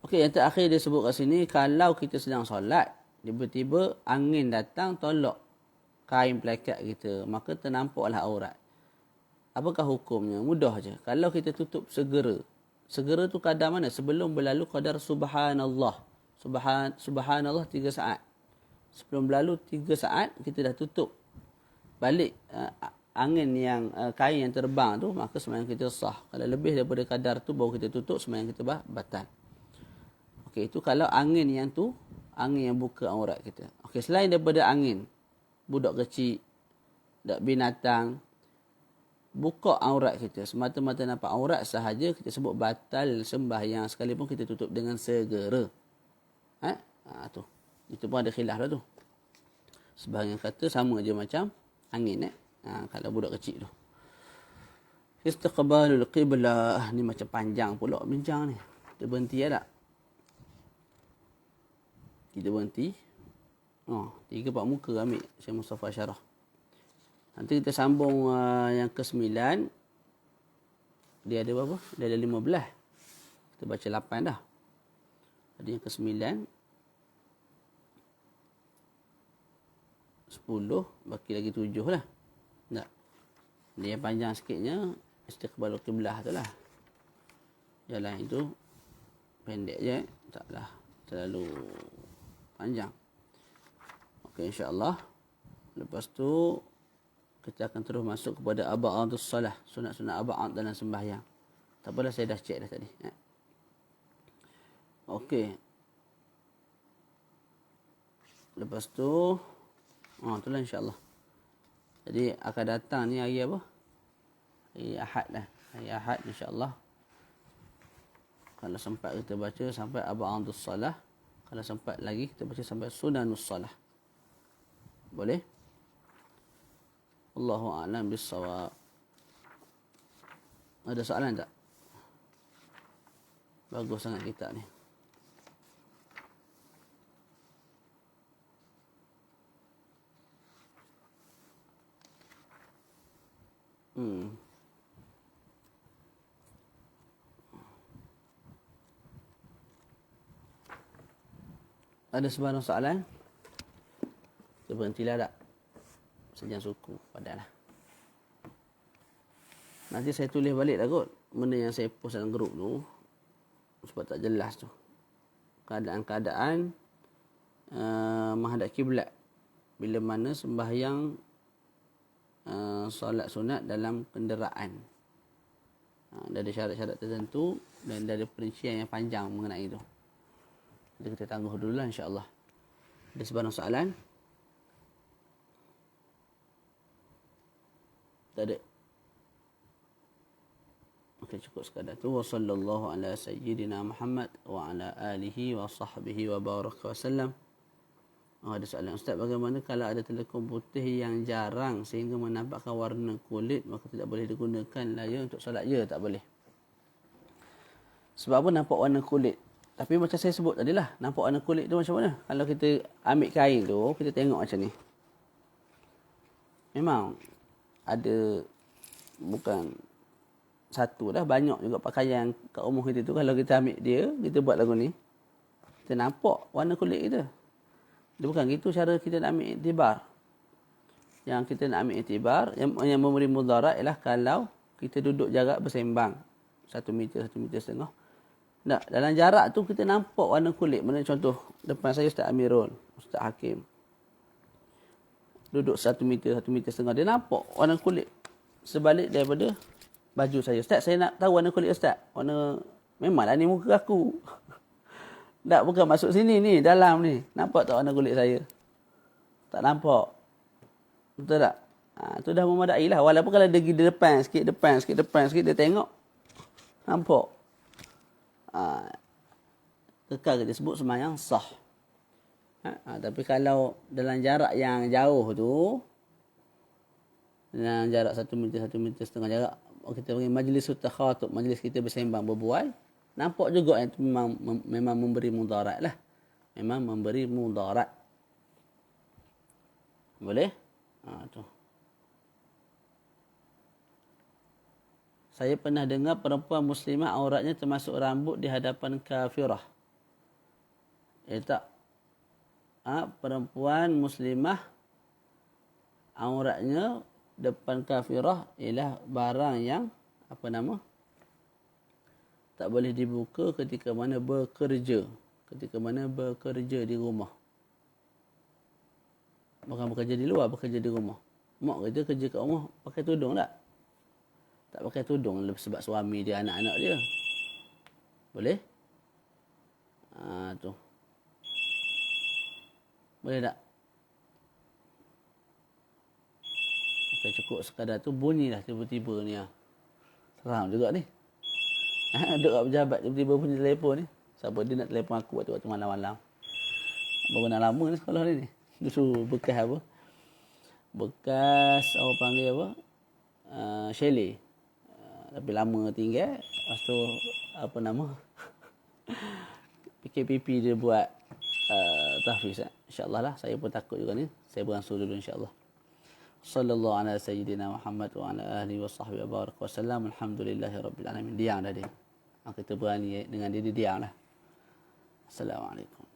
Okey, yang terakhir dia sebut kat sini, kalau kita sedang solat, tiba-tiba angin datang tolak kain pelekat kita, maka ternampaklah aurat. Apakah hukumnya? Mudah je. Kalau kita tutup segera. Segera tu kadar mana? Sebelum berlalu kadar subhanallah. Subhanallah 3 saat. Sebelum berlalu 3 saat, kita dah tutup balik angin yang kain yang terbang tu, maka sembahyang kita sah. Kalau lebih daripada kadar tu baru kita tutup, sembahyang kita batal. Okey, itu kalau angin yang tu, angin yang buka aurat kita. Okey, selain daripada angin, budak kecil, binatang buka aurat kita, semata-mata nampak aurat sahaja, kita sebut batal sembahyang sekalipun kita tutup dengan segera. Tu. Itu pun ada khilaf lah tu. Sebahagian kata sama je macam angin kalau budak kecil tu. Istiqbalul qiblah, ni macam panjang pula bincang ni. Kita berhenti tak? Kita berhenti. 3-4 muka ambil Syekh Mustafa syarah. Nanti kita sambung yang ke-9. Dia ada berapa? Dia ada 15. Kita baca 8 dah. Jadi yang ke-9, 10, baki lagi 7 lah. Tak. Dia yang panjang sikitnya istiqbalul qiblah tu lah. Jalan itu pendek je, taklah terlalu panjang. Okey, insya-Allah. Lepas tu kita akan terus masuk kepada aba'adus salah, sunat-sunat aba'ad dalam sembahyang. Tak apalah, saya dah cek dah tadi. Okey. Lepas tu itulah insya-Allah. Jadi akan datang ni hari apa? Hari Ahad lah. Hari Ahad insya-Allah. Kalau sempat kita baca sampai aba'adus salah. Kalau sempat lagi kita baca sampai sunanus salah. Boleh? Allahu a'lam bis-shawab. Ada soalan tak? Bagus sangat kitab ni. Ada sebarang soalan? Kita berhentilah tak? Sejam suku padahal. Nanti saya tulis balik lah kot benda yang saya post dalam grup tu, sebab tak jelas tu. Keadaan-keadaan menghadap kiblat bila mana sembahyang solat sunat dalam kenderaan. Dia ada syarat-syarat tertentu dan dia ada perincian yang panjang mengenai itu. Jadi kita tangguh dulu lah insya-Allah. Ada sebarang soalan? Tak ada. Okey, cukup sekadar tu. Wa sallallahu ala sayyidina Muhammad wa ala alihi wa sahbihi wa baraka wasallam. Ada soalan, Ustaz, bagaimana kalau ada telekung putih yang jarang sehingga menampakkan warna kulit, maka tidak boleh digunakan layar untuk solat? Ya, tak boleh. Sebab apa nampak warna kulit? Tapi macam saya sebut tadi lah, nampak warna kulit tu macam mana? Kalau kita ambil kain tu, kita tengok macam ni. Memang ada, bukan satu dah, banyak juga pakaian kat rumah kita tu. Kalau kita ambil dia, kita buat lagu ni, kita nampak warna kulit kita. Dia bukan gitu cara kita nak ambil iktibar. Yang kita nak ambil iktibar, yang memberi mudarat ialah kalau kita duduk jarak bersembang 1 meter, 1 meter setengah. Tak, dalam jarak tu kita nampak warna kulit. Mana contoh, depan saya Ustaz Amirul, Ustaz Hakim. Duduk 1 meter, 1 meter setengah. Dia nampak warna kulit sebalik daripada baju saya. Ustaz, saya nak tahu warna kulit Ustaz. Warna, memanglah ni muka aku. Tak, bukan masuk sini ni, dalam ni. Nampak tak warna kulit saya? Tak nampak. Betul tak? Tu dah memadai lah. Walaupun kalau dia pergi depan sikit, dia tengok. Nampak. Kekal kita sebut sembahyang sah. Tapi kalau dalam jarak yang jauh tu, dalam jarak 1 meter, 1,5 meter jarak, kita panggil majlis takhatub, majlis kita bersembang, berbual, nampak juga itu memang memberi mudarat lah. Memang memberi mudarat. Boleh? Tu. Saya pernah dengar perempuan muslimah auratnya termasuk rambut di hadapan kafirah. Tak. Perempuan muslimah auratnya depan kafirah ialah barang yang tak boleh dibuka ketika mana bekerja. Ketika mana bekerja di rumah. Bukan bekerja di luar, bekerja di rumah. Mak kerja kat rumah pakai tudung tak? Tak pakai tudung sebab suami dia, anak-anak dia. Boleh? Tu. Boleh tak? Okay, cukup sekadar tu bunyilah tiba-tiba ni. Seram juga ni. Duduk kat pejabat tiba-tiba bunyi telefon ni. Siapa dia nak telefon aku waktu malam-malam. Baru nak lama ni sekolah ni. Dulu bekas apa? Bekas orang panggil apa? Chalet. Tapi lama tinggal. Lepas tu PKPP dia buat tahfiz. InsyaAllah lah. Saya pun takut juga ni. Saya beransur dulu insyaAllah. Sallallahu ala sayyidina Muhammad wa ala alihi wa sahbihi wa barak wa sallam. Alhamdulillahi rabbil alamin. Diam dah dia. Kita berani dengan dia diam lah. Assalamualaikum.